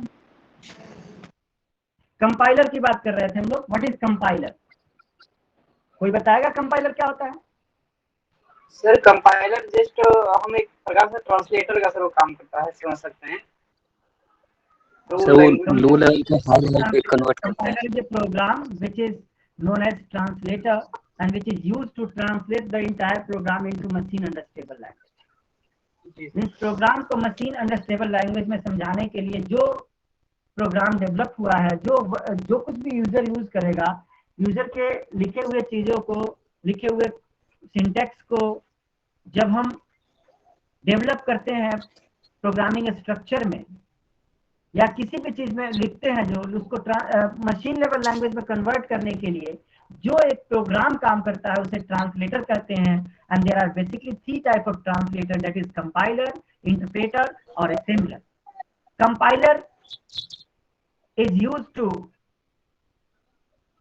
कंपाइलर की बात कर रहे थे हम लोग। What is compiler? कोई बताएगा कंपाइलर क्या होता है? सर कंपाइलर जस्ट हम एक प्रकार से ट्रांसलेटर का सर वो काम करता है, समझ सकते हैं। सर वो लो लेवल का हाई लेवल पे कन्वर्ट करता है। Compiler is a program which is known as translator and which is used to translate the entire program into machine understandable language। इस प्रोग्राम को मशीन अंडरस्टैंडेबल लैंग्वेज में समझाने के लिए जो प्रोग्राम डेवलप हुआ है, जो कुछ भी यूजर यूज करेगा, यूजर के लिखे हुए चीजों को, लिखे हुए सिंटेक्स को जब हम डेवलप करते हैं प्रोग्रामिंग स्ट्रक्चर में या किसी भी चीज में लिखते हैं, जो उसको मशीन लेवल लैंग्वेज में कन्वर्ट करने के लिए जो एक प्रोग्राम काम करता है उसे ट्रांसलेटर कहते हैं। And there are basically 3 type of translator, that is compiler, interpreter और assembler. Compiler is used to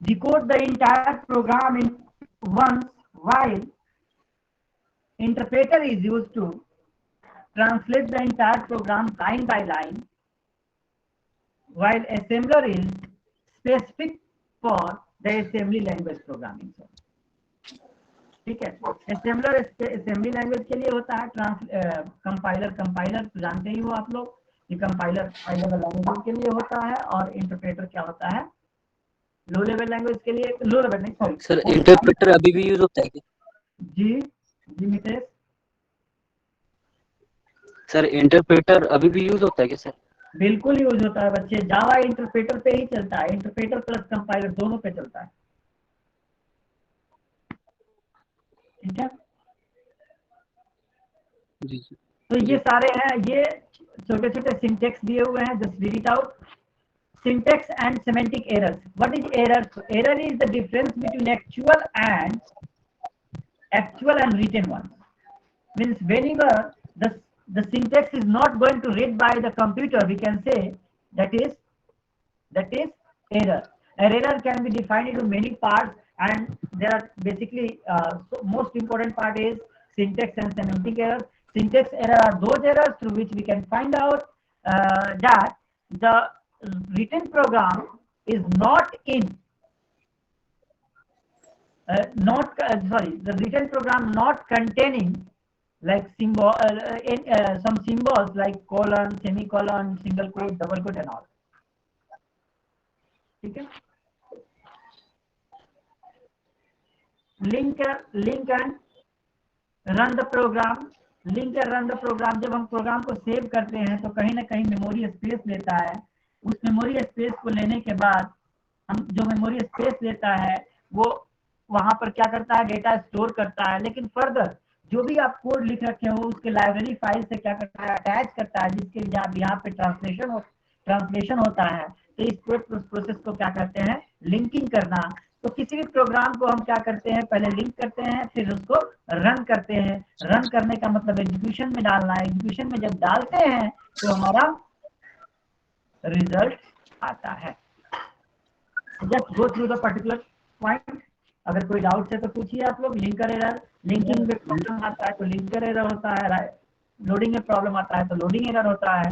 decode the entire program in once, while interpreter is used to translate the entire program line by line, while assembler is specific for the assembly language programming। ठीक है, assembler assembly language के लिए होता है, compiler जानते ही हो आप लोग, ये कंपाइलर हाई लेवल लैंग्वेज के लिए होता है, और इंटरप्रेटर क्या होता है? लो लेवल लैंग्वेज के लिए, लो लेवल नहीं, सॉरी सर इंटरप्रेटर अभी भी यूज होता है क्या? जी मितेश। सर इंटरप्रेटर अभी भी यूज होता है क्या सर? बिल्कुल यूज होता है बच्चे, जावा इंटरप्रेटर पे ही चलता है, इंटरप्रेटर प्लस कंपाइलर दोनों पे चलता है। ठीक है, जी। तो ये सारे हैं, ये छोटे छोटे सिंटेक्स दिए हुए हैं, just read it out. Syntax and semantic errors. What is error? So error is the difference between actual and written ones. Means whenever the syntax is not going to read by the computer, we can say that is error. An error can be defined into many parts, and there are basically so most important part is syntax and semantic error. Syntax error are those errors through which we can find out that the written program is not in the written program not containing like symbol some symbols like colon, semicolon, single quote, double quote and all. ठीक है? Link and run the program. Link और run the programme, जब हम programme को save करते हैं तो कहीं ना कहीं मेमोरी स्पेस लेता है। उस मेमोरी स्पेस को लेने के बाद हम जो मेमोरी स्पेस लेता है वो वहां पर क्या करता है, डेटा स्टोर करता है। लेकिन फर्दर जो भी आप कोड लिख रखे हो उसके लाइब्रेरी फाइल से क्या करता है, अटैच करता है, जिसके यहाँ पे ट्रांसलेशन होता है। तो इस प्रोसेस को क्या कहते हैं, लिंकिंग करना। तो किसी भी प्रोग्राम को हम क्या करते हैं, पहले लिंक करते हैं, फिर उसको रन करते हैं। रन करने का मतलब एग्जीक्यूशन में डालना है। एग्जीक्यूशन में जब डालते हैं तो हमारा रिजल्ट आता है। Just go through the particular point. अगर कोई डाउट है तो पूछिए आप लोग। लिंकर एरर, लिंकिंग में प्रॉब्लम आता है तो लिंकर एरर होता है, लोडिंग में प्रॉब्लम आता है तो लोडिंग एरर होता है।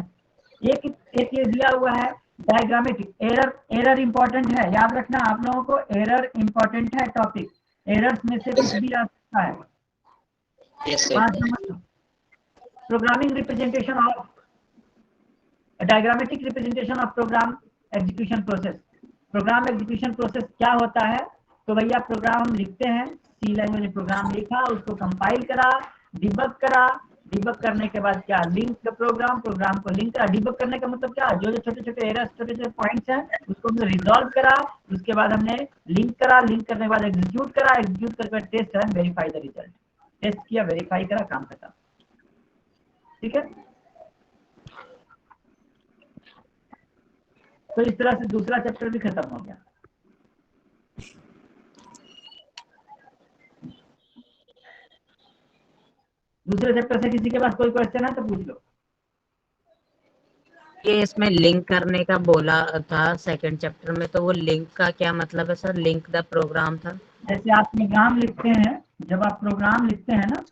एक ये दिया हुआ है डायग्रामेटिक एरर। एरर इंपॉर्टेंट है, याद रखना आप लोगों को, एरर इंपॉर्टेंट है टॉपिक। एरर्स में से कुछ भी आ सकता है। 5 number programming representation of diagrammatic representation of program execution process. Program execution process क्या होता है, तो भैया प्रोग्राम हम लिखते हैं, सी लैंग्वेज में प्रोग्राम लिखा, उसको कंपाइल करा, डिबग करा, डिबग करने के बाद क्या, लिंक द प्रोग्राम को लिंक करा। डिबग करने का मतलब क्या, जो छोटे छोटे एरर्स, छोटे छोटे पॉइंट्स हैं उसको हमने रिजॉल्व करा। उसके बाद हमने लिंक करा, लिंक करने के बाद एग्जीक्यूट करा, एग्जीक्यूट करके test run, verify the result. Test किया, वेरीफाई करा, काम खत्म। ठीक है, तो इस तरह से दूसरा चैप्टर भी खत्म हो गया। दूसरे चैप्टर से किसी के पास कोई क्वेश्चन है तो पूछ लो। ये इसमें लिंक करने का बोला था सेकंड चैप्टर में, तो वो लिंक का क्या मतलब है सर? लिंक द प्रोग्राम था। जैसे आप प्रोग्राम लिखते हैं, जब आप प्रोग्राम लिखते हैं ना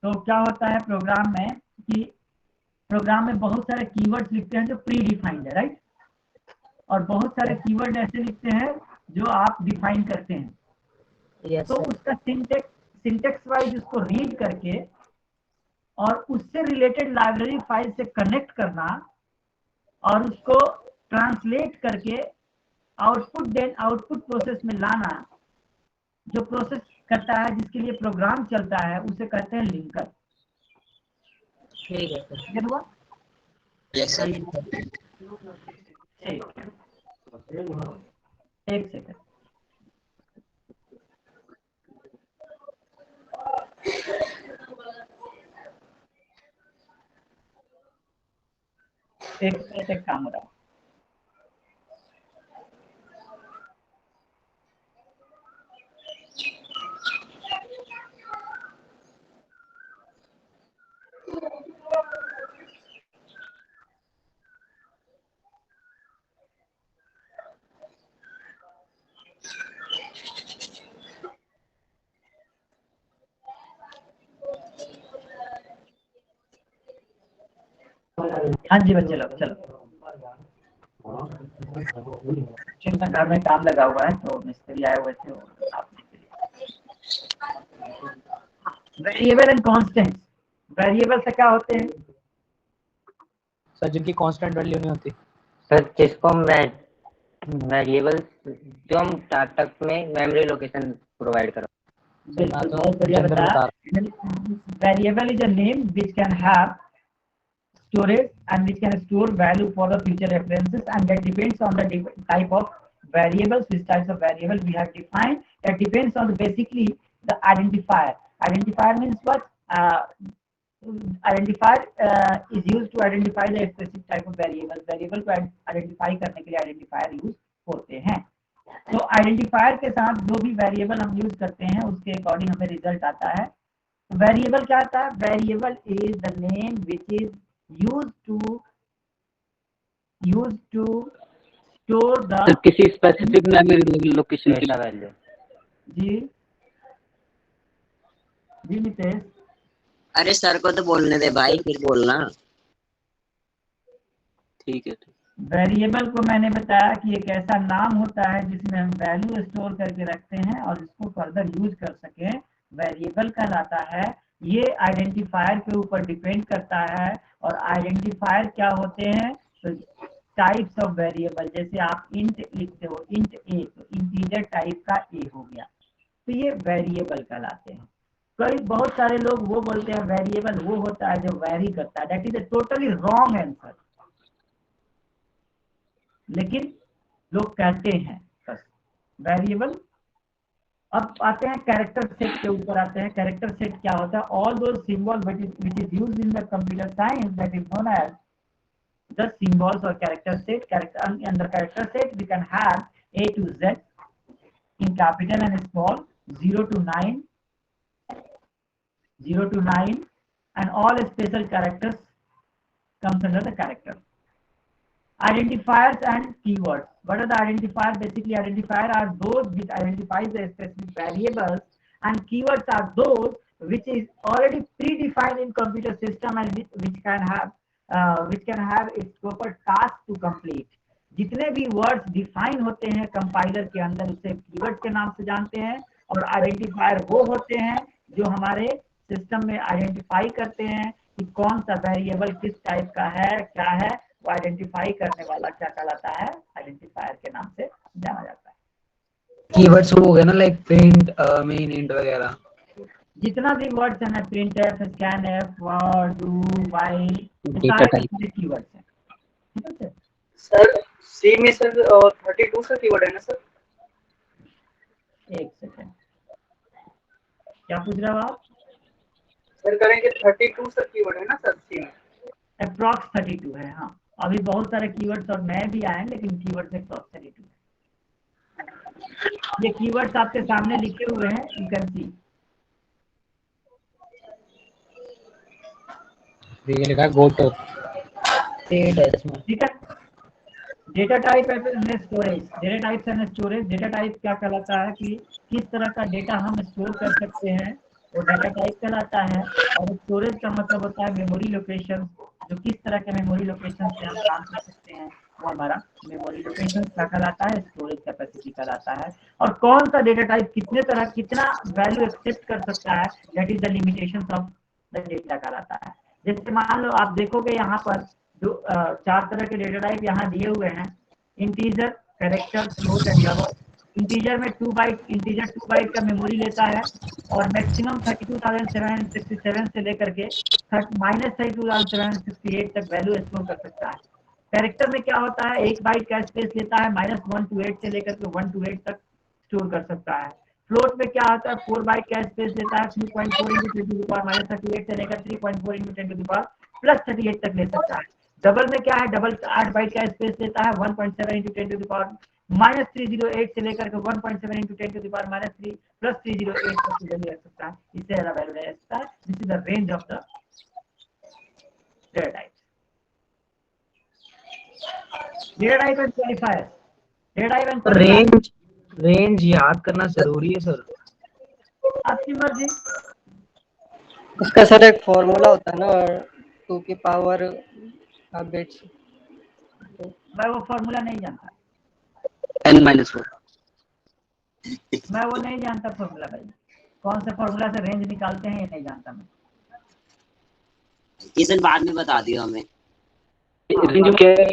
तो क्या होता है प्रोग्राम में कि प्रोग्राम में बहुत सारे कीवर्ड्स लिखते हैं जो प्री डिफाइंड है, राइट। और बहुत सारे कीवर्ड ऐसे लिखते हैं जो आप डिफाइन करते हैं। तो उसका सिंटेक्स वाइज उसको रीड करके और उससे रिलेटेड लाइब्रेरी फाइल से कनेक्ट करना और उसको ट्रांसलेट करके आउटपुट प्रोसेस में लाना, जो प्रोसेस करता है, जिसके लिए प्रोग्राम चलता है, उसे कहते हैं लिंकर। ठीक है सर। ठीक हुआ? Yes sir. एक सेकंड। एक काम हो रहा है। हाँ जी बच्चे लोग चलो। घर में काम लगा हुआ है तो मिस्त्री आए हुए थे। Variable and constant. वेरिएबल से क्या होते हैं सर? जिनकी कांस्टेंट वैल्यू नहीं होती सर, जिसको हम वेरिएबल जो हम स्टार्टअप में मेमोरी लोकेशन प्रोवाइड करो। Variable is a name which can have storage and which can store value for the future references, and that depends on the type of variables, which types of variable we have defined. That depends on basically the identifier. Identifier means what? Identifier is used to identify the specific type of variable. Variable को identify करने के लिए identifier use होते हैं। तो identifier के साथ जो भी वेरिएबल हम यूज करते हैं उसके अकॉर्डिंग हमें रिजल्ट आता है। वेरिएबल क्या आता है? Variable is the name which is used to store the किसी स्पेसिफिक मेमोरी लोकेशन की वैल्यू। जी नितेश। अरे सर को तो बोलने दे भाई, फिर बोलना। ठीक है। वेरिएबल को मैंने बताया कि एक ऐसा नाम होता है जिसमें हम वैल्यू स्टोर करके रखते हैं और इसको फर्दर यूज कर सकें, वेरिएबल कहलाता है। ये आइडेंटिफायर के ऊपर डिपेंड करता है। और आइडेंटिफायर क्या होते हैं? तो टाइप्स ऑफ वेरिएबल, जैसे आप इंट लिखते हो, इंट ए, तो इंटीजर टाइप का ए हो गया, तो ये वेरिएबल कहलाते हैं। कई बहुत सारे लोग वो बोलते हैं वेरिएबल वो होता है जो वेरी करता है, that is a totally wrong answer, लेकिन लोग कहते हैं बस वेरिएबल। अब आते हैं कैरेक्टर सेट के ऊपर आते हैं। कैरेक्टर सेट क्या होता है? All those symbol which is used in the computer science that is known as the symbols or character set. Under character set we can have A to Z in capital and small, 0 to 9, 0 to 9, and all special characters comes under the character. Identifiers and keywords. What are the identifiers? Basically, identifiers are those which identify the specific variables, and keywords are those which is already predefined in computer system and which can have its proper task to complete. जितने भी words define होते हैं compiler के अंदर, उसे keyword के नाम से जानते हैं। और आइडेंटिफायर वो होते हैं जो हमारे सिस्टम में आइडेंटिफाई करते हैं कि कौन सा वेरिएबल किस टाइप का है, क्या है। वो आइडेंटिफाई करने वाला क्या कहलाता है? आइडेंटिफायर के नाम से जाना जाता है। कीवर्ड्स वो हो गया ना, लाइक प्रिंट, मेन, इंट वगैरह। जितना भी वर्ड्स है ना, print F, scan F, for, do, while, data type सारे कीवर्ड्स हैं, ठीक है सर। सी में सर 32 सर कीवर्ड है ना सर? एक सेकंड, क्या पूछ रहे हो आप? सर करेंगे 32 सर कीवर्ड है ना सर सी में? अप्रॉक्स 32 है। हाँ, अभी बहुत सारे कीवर्ड्स और नए भी आए हैं, लेकिन कीवर्ड्स अप्रॉक्स 32 है। ये कीवर्ड्स आपके सामने लिखे हुए हैं, यू कैन सी। ये लिखा है गो टू, ठीक है। Data type and storage. Data types and storage. Data type क्या कहलाता है कि किस तरह का डेटा हम स्टोर कर सकते हैं, वो डाटा टाइप कहलाता है। और स्टोरेज का मतलब होता है मेमोरी लोकेशन, जो किस तरह के मेमोरी लोकेशन से हम काम कर सकते हैं, वो हमारा मेमोरी लोकेशन क्या कहलाता है? स्टोरेज कैपेसिटी कहलाता है। और कौन सा डेटा टाइप कितने तरह कितना वैल्यू एक्सेप्ट कर सकता है, that is the limitation of the data कहलाता है। जैसे मान लो आप देखोगे यहाँ पर जो 4 तरह के डेटा टाइप यहाँ दिए हुए हैं, integer, character, float and double. Integer में 2 बाइट, इंटीजर 2 बाइट का मेमोरी लेता है और मैक्सिमम 32,767 से लेकर के -32,768 तक वैल्यू स्टोर कर सकता है। कैरेक्टर में क्या होता है? 1 बाइट का स्पेस लेता है, -128 से लेकर के 128 तक स्टोर कर सकता है। फ्लोट में क्या होता है? 4 बाइट का स्पेस लेता है, 3.4 × 10⁻38 से लेकर 3.4 × 10⁻38 तक ले सकता है। डबल में क्या है? डबल 8 बाइट का स्पेस लेता है, 1.7 × 10⁻308 से लेकर के 1.7 × 10⁻3 + 308 तक की वैल्यू रख सकता है। इससे ज्यादा वैल्यू रह सकता है। This is the range of the data type. Data type and qualifier. Data type and range याद करना जरूरी है सर? आपकी मर्जी। उसका सर एक फॉर्मूला होता है ना, 2 की पावर बिट्स। मैं वो फॉर्मूला नहीं जानता। n-4 मैं वो नहीं जानता फॉर्मूला भाई। कौन से फॉर्मूला से रेंज निकालते हैं ये नहीं जानता मैं। ये सर बाद में बता दियो हमें। रेंज क्या है?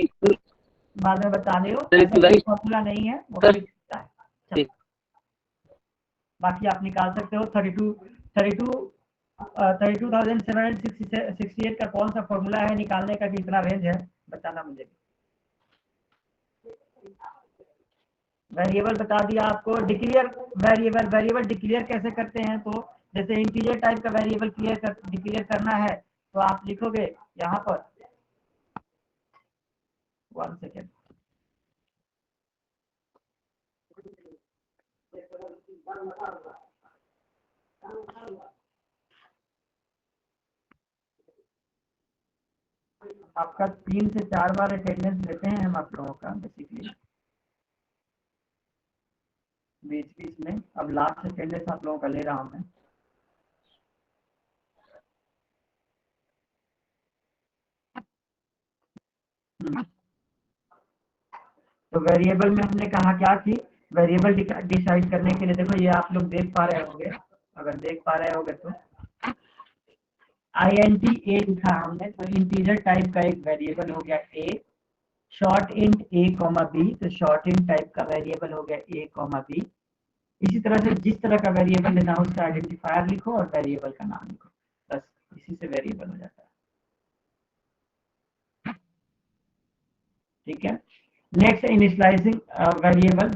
बाद में बता दियो, सर, ऐसा कोई फॉर्मूला नहीं है, वो सर, भी सकता है। चलो, बाकी आप निकाल सकते हो। 32,768 का कौन सा फॉर्मूला है निकालने का, कितना रेंज है, बताना मुझे। वेरिएबल बता दिया आपको। Declare variable. वेरिएबल डिक्लेयर कैसे करते हैं? तो जैसे इंटीजर टाइप का वेरिएबल डिक्लेयर करना है तो आप लिखोगे यहाँ पर, 1 सेकेंड, आपका 3 से 4 बार अटेंडेंस लेते हैं हम आप लोगों का बेसिकली बीच में। अब लास्ट अटेंडेंस आप लोगों का ले रहा हूं मैं। तो वेरिएबल में हमने कहा क्या कि वेरिएबल डिसाइड करने के लिए, देखो ये आप लोग देख पा रहे होंगे, अगर देख पा रहे होंगे तो int a लिखा हमने, तो इंटीजर टाइप का एक वेरिएबल हो गया a, short int a comma b, तो शॉर्ट इंट टाइप का वेरिएबल हो गया a कॉमा b। इसी तरह से जिस तरह का वेरिएबल लेना हो उसका आइडेंटिफायर लिखो और वेरिएबल का नाम लिखो, बस इसी से वेरिएबल हो जाता है। ठीक है, नेक्स्ट इनिशियलाइजिंग वेरिएबल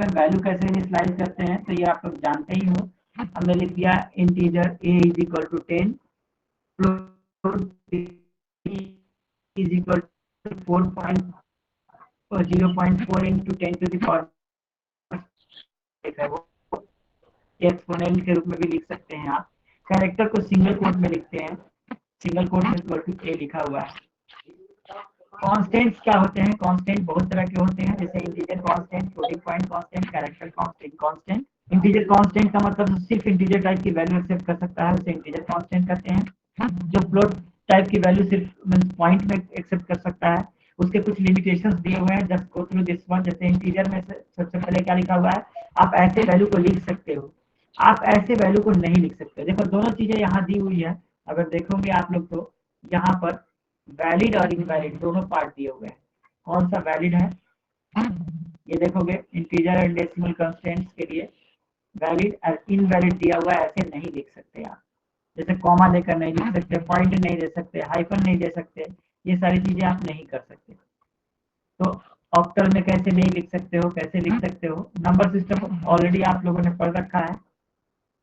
में वैल्यू कैसे इनिशियलाइज करते हैं, तो ये आप लोग जानते ही हो। हमने लिख दिया integer a is equal to 10, is equal to 0.4 into 10 to the power है, वो एक्सपोनेंट के रूप में भी लिख सकते हैं आप। कैरेक्टर को सिंगल कोट में लिखते हैं, सिंगल कोट में इक्वल टू a लिखा हुआ है। कांस्टेंट्स क्या होते हैं, कांस्टेंट बहुत तरह के होते हैं, जैसे integer constant, floating point constant, character constant. Integer constant का मतलब सिर्फ इंटीजर टाइप की वैल्यू एक्सेप्ट कर सकता है, उसे इंटीजर कांस्टेंट कहते हैं। जो फ्लोट टाइप की वैल्यू सिर्फ पॉइंट में एक्सेप्ट कर सकता है, उसके कुछ लिमिटेशंस दिए हुए हैं, just go through this one. जैसे इंटीजर में सबसे पहले क्या लिखा हुआ है, आप ऐसे वैल्यू को लिख सकते हो, आप ऐसे वैल्यू को नहीं लिख सकते। देखो दोनों चीजें यहाँ दी हुई है, अगर देखोगे आप लोग तो यहाँ पर वैलिड और इनवैलिड दोनों पार्ट दिए हुए हैं। कौन सा वैलिड है, ये देखोगे इंटीजर एंड डेसिमल कंस्टेंट्स के लिए वैलिड और इनवैलिड दिया हुआ है, ऐसे नहीं लिख सकते आप। जैसे कॉमा देकर नहीं लिख सकते, पॉइंट नहीं दे सकते, हाइफन नहीं दे सकते, ये सारी चीजें आप नहीं कर सकते। तो ऑक्टल में कैसे नहीं लिख सकते हो, कैसे लिख सकते हो, नंबर सिस्टम ऑलरेडी आप लोगों ने पढ़ रखा है।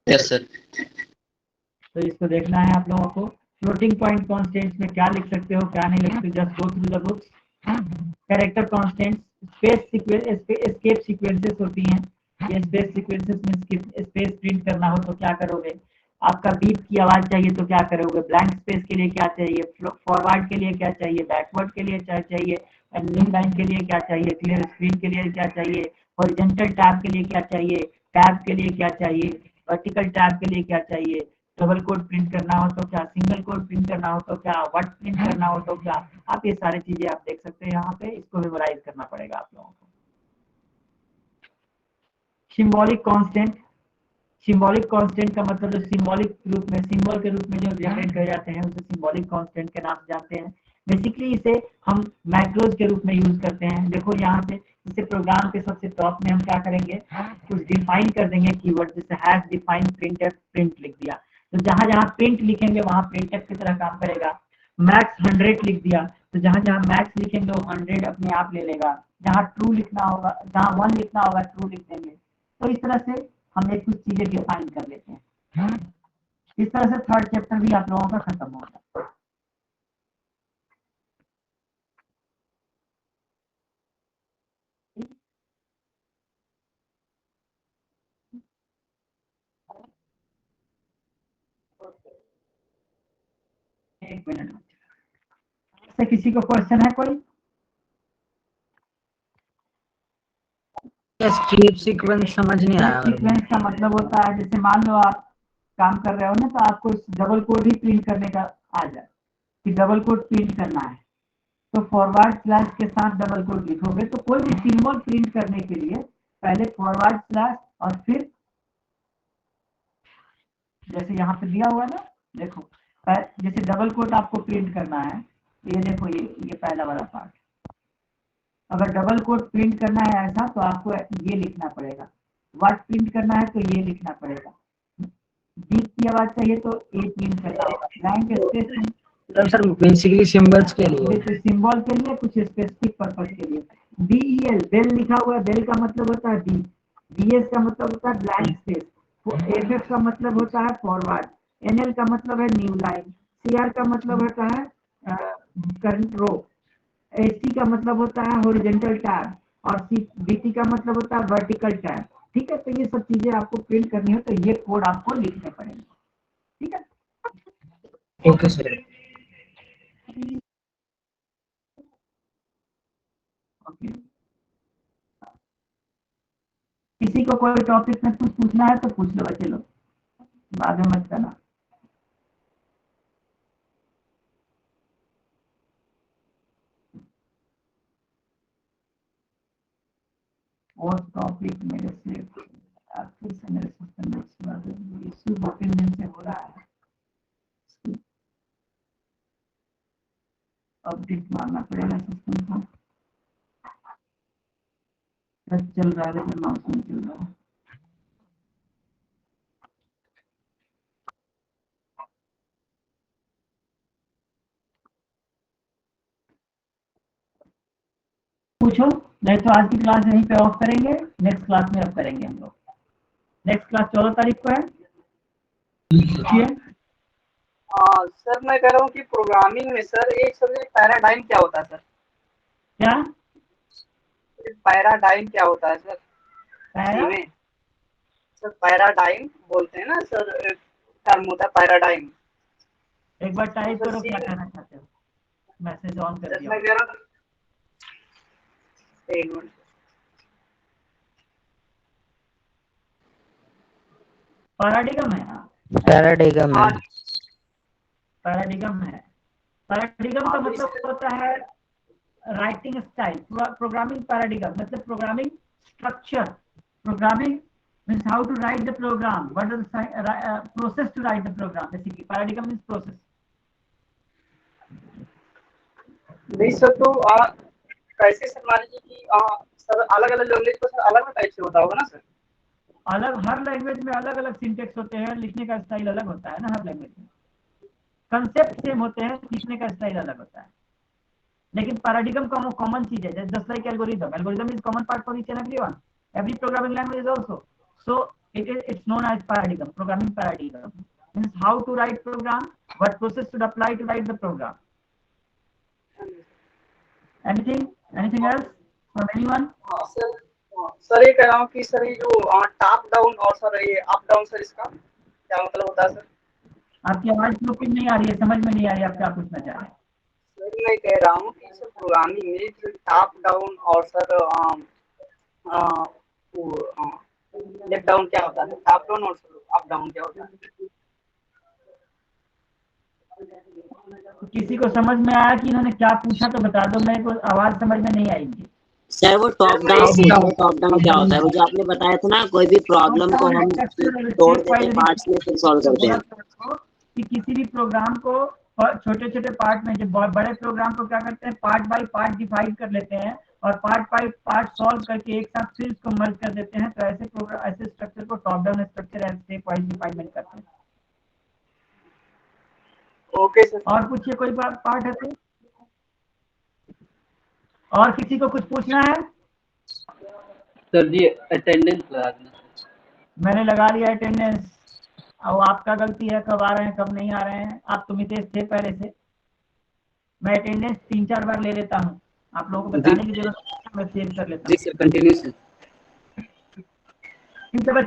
Yes sir. तो इसको देखना है आप लोगों को। फ्लोटिंग पॉइंट कांस्टेंट्स में क्या लिख सकते हो, क्या नहीं लिख सकते, just go through the books. Character constants, escape sequences होती हैं, ये स्पेस सीक्वेंसेस में स्पेस प्रिंट करना हो तो क्या करोगे, आपका बीप की आवाज चाहिए तो क्या करोगे, ब्लैंक स्पेस के लिए क्या चाहिए, फॉरवर्ड के लिए क्या चाहिए, बैकवर्ड के लिए क्या चाहिए, न्यू लाइन के लिए क्या चाहिए, क्लियर स्क्रीन के लिए क्या चाहिए, हॉरिजॉन्टल टैब के लिए क्या चाहिए, टैब के लिए क्या चाहिए, वर्टिकल टैब के लिए क्या चाहिए, डबल कोड प्रिंट करना हो तो क्या, सिंगल कोड प्रिंट करना हो तो क्या, वर्ड प्रिंट करना हो तो क्या, आप ये सारी चीजें आप देख सकते हैं यहाँ पे। इसको मेमोराइज करना पड़ेगा आप लोगों को। सिंबॉलिक कांस्टेंट, सिंबॉलिक कांस्टेंट का मतलब जो सिंबॉलिक रूप में, सिंबल के रूप में जो जनरेट कर जाते हैं उसे सिंबॉलिक कांस्टेंट के नाम से जानते हैं। बेसिकली इसे हम मैक्रोज के रूप में यूज करते हैं। देखो यहाँ से जैसे प्रोग्राम के सबसे टॉप में हम क्या करेंगे, कुछ डिफाइन कर देंगे कीवर्ड, जैसे हैश डिफाइन प्रिंटफ, प्रिंट लिख दिया, तो जहां जहां प्रिंट लिखेंगे वहां प्रिंटफ की तरह काम करेगा। मैक्स 100 लिख दिया, तो जहां जहां मैक्स लिखेंगे वो 100 अपने आप ले लेगा। जहां ट्रू लिखना होगा, जहां 1 लिखना होगा ट्रू लिख देंगे। तो इस तरह से हम एक कुछ चीजें डिफाइन कर लेते हैं। इस तरह से थर्ड चैप्टर भी आप लोगों का खत्म होगा। एक मिनट से किसी को क्वेश्चन है कोई? स्ट्रीप सीक्वेंस समझ नहीं आया। सीक्वेंस का मतलब होता है, जैसे मान लो आप काम कर रहे हो ना, तो आपको डबल कोड ही प्रिंट करने का आ जाए कि डबल कोड प्रिंट करना है, तो फॉरवर्ड स्लैश के साथ डबल कोड लिखोगे, तो कोई भी सिंबल प्रिंट करने के लिए पहले फॉरवर्ड स्लैश और फिर जैसे यहाँ पे दिया हुआ ना, देखो जैसे डबल कोड आपको प्रिंट करना है, ये देखो ये पहला वाला पार्ट, अगर डबल कोड प्रिंट करना है ऐसा तो आपको ये लिखना पड़ेगा, वर्ड प्रिंट करना है तो ये लिखना पड़ेगा, बीप की आवाज चाहिए तो ए प्रिंट करना होगा, blank space sir basically symbols के लिए, सिंबल के लिए, कुछ स्पेसिफिक पर्पस के लिए। बीईएल, बेल लिखा हुआ है, बेल का मतलब होता है बी, बीएस का मतलब होता है ब्लैंक स्पेस, एफएफ का मतलब होता है फॉरवर्ड, एनएल का मतलब है न्यू लाइन, सीआर का मतलब होता है करंट रो, एसटी का मतलब होता है हॉरिजॉन्टल टैब, और बीटी का मतलब होता है वर्टिकल टैब। ठीक है, तो ये सब चीजें आपको प्रिंट करनी हो तो ये कोड आपको लिखने पड़ेंगे। ठीक है, ओके सर। ओके, किसी को कोई टॉपिक में कुछ पूछना है तो पूछ लो, चलो बाद में मत करना। टॉपिक मेरे से आप फिर से मेरे सिस्टम में इश्यू ओपिनियन से हो रहा है, अपडेट मारना पड़ेगा सिस्टम को। चल रहा है लेकिन माउस नहीं चल रहा है। पूछो, नहीं तो आज की क्लास यहीं पे ऑफ करेंगे, नेक्स्ट क्लास में ऑफ करेंगे हम लोग। नेक्स्ट क्लास 14 तारीख को है। सर मैं कह रहा हूँ कि प्रोग्रामिंग में सर एक सब्जेक्ट पैराडाइम क्या होता है सर? क्या पैराडाइम क्या होता है सर? पैरा में सर पैराडाइम बोलते हैं ना सर, टर्म होता है पैराडाइम। एक बार टाइप करो क्या कहना चाहते हो, मैसेज ऑन कर दिया। मैं कह रहा हूँ एक मिनट, पैराडिगम है। पैराडिगम है। पैराडिगम है। पैराडिगम का मतलब होता है राइटिंग स्टाइल। प्रोग्रामिंग पैराडिगम मतलब programming structure. Programming means how to write the program, what is the process to write the program. Basically paradigm means process. नहीं सर तो कैसे सर मान लीजिए कि सर अलग अलग लैंग्वेज को सर अलग टाइप से होता होगा ना सर? अलग, हर लैंग्वेज में अलग अलग सिंटेक्स होते हैं, लिखने का स्टाइल अलग होता है ना हर लैंग्वेज में। कंसेप्ट सेम होते हैं, लिखने का स्टाइल अलग होता है। लेकिन पैराडिगम का कॉमन चीज है, just like algorithm. Algorithm is common part for each and everyone, every programming language also. So it's known as paradigm, programming paradigm. Means how to write program, what process to apply to write the program. Anything else from anyone? Sir ये कह रहा हूँ कि sir ये जो top down और sir ये up down sir इसका क्या मतलब होता है सर? आपकी आवाज क्यों नहीं आ रही है, समझ में नहीं आ रही है, आप क्या पूछना चाह रहे हैं? सर मैं कह रहा हूँ कि सर प्रोग्रामिंग में टॉप डाउन और सर लेफ्ट डाउन क्या होता है? टॉप डाउन और अप डाउन क्या होता है? किसी को समझ में आया कि इन्होंने क्या पूछा तो बता दो, मेरे को आवाज समझ में नहीं आएगी। सर वो टॉप डाउन, टॉप डाउन क्या होता है? वो जो आपने बताया था ना, कोई भी प्रॉब्लम को हम तोड़ देते हैं पार्ट्स में फिर सॉल्व करते हैं। कि किसी भी प्रोग्राम को छोटे छोटे पार्ट में, जब बड़े प्रोग्राम को क्या करते हैं, पार्ट बाय पार्ट डिवाइड कर लेते हैं और पार्ट बाय पार्ट सॉल्व करके एक साथ फिर इसको मर्ज कर देते हैं। तो ऐसे प्रोग्राम, ऐसे स्ट्रक्चर को top down structure and step wise refinement करते हैं। Okay sir. और पूछिए, कोई पार्ट है तो? और किसी को कुछ पूछना है? सर जी अटेंडेंस लगा देना। मैंने लगा लिया अटेंडेंस। अब आपका गलती है, कब आ रहे हैं कब नहीं आ रहे हैं। आप तो मितेश थे पहले से। मैं अटेंडेंस 3-4 बार ले लेता हूँ, आप लोगों को बताने की जरूरत है, मैं सेव कर लेता हूँ। जी सर, कंटिन्यू सर। ठीक है बच्चे।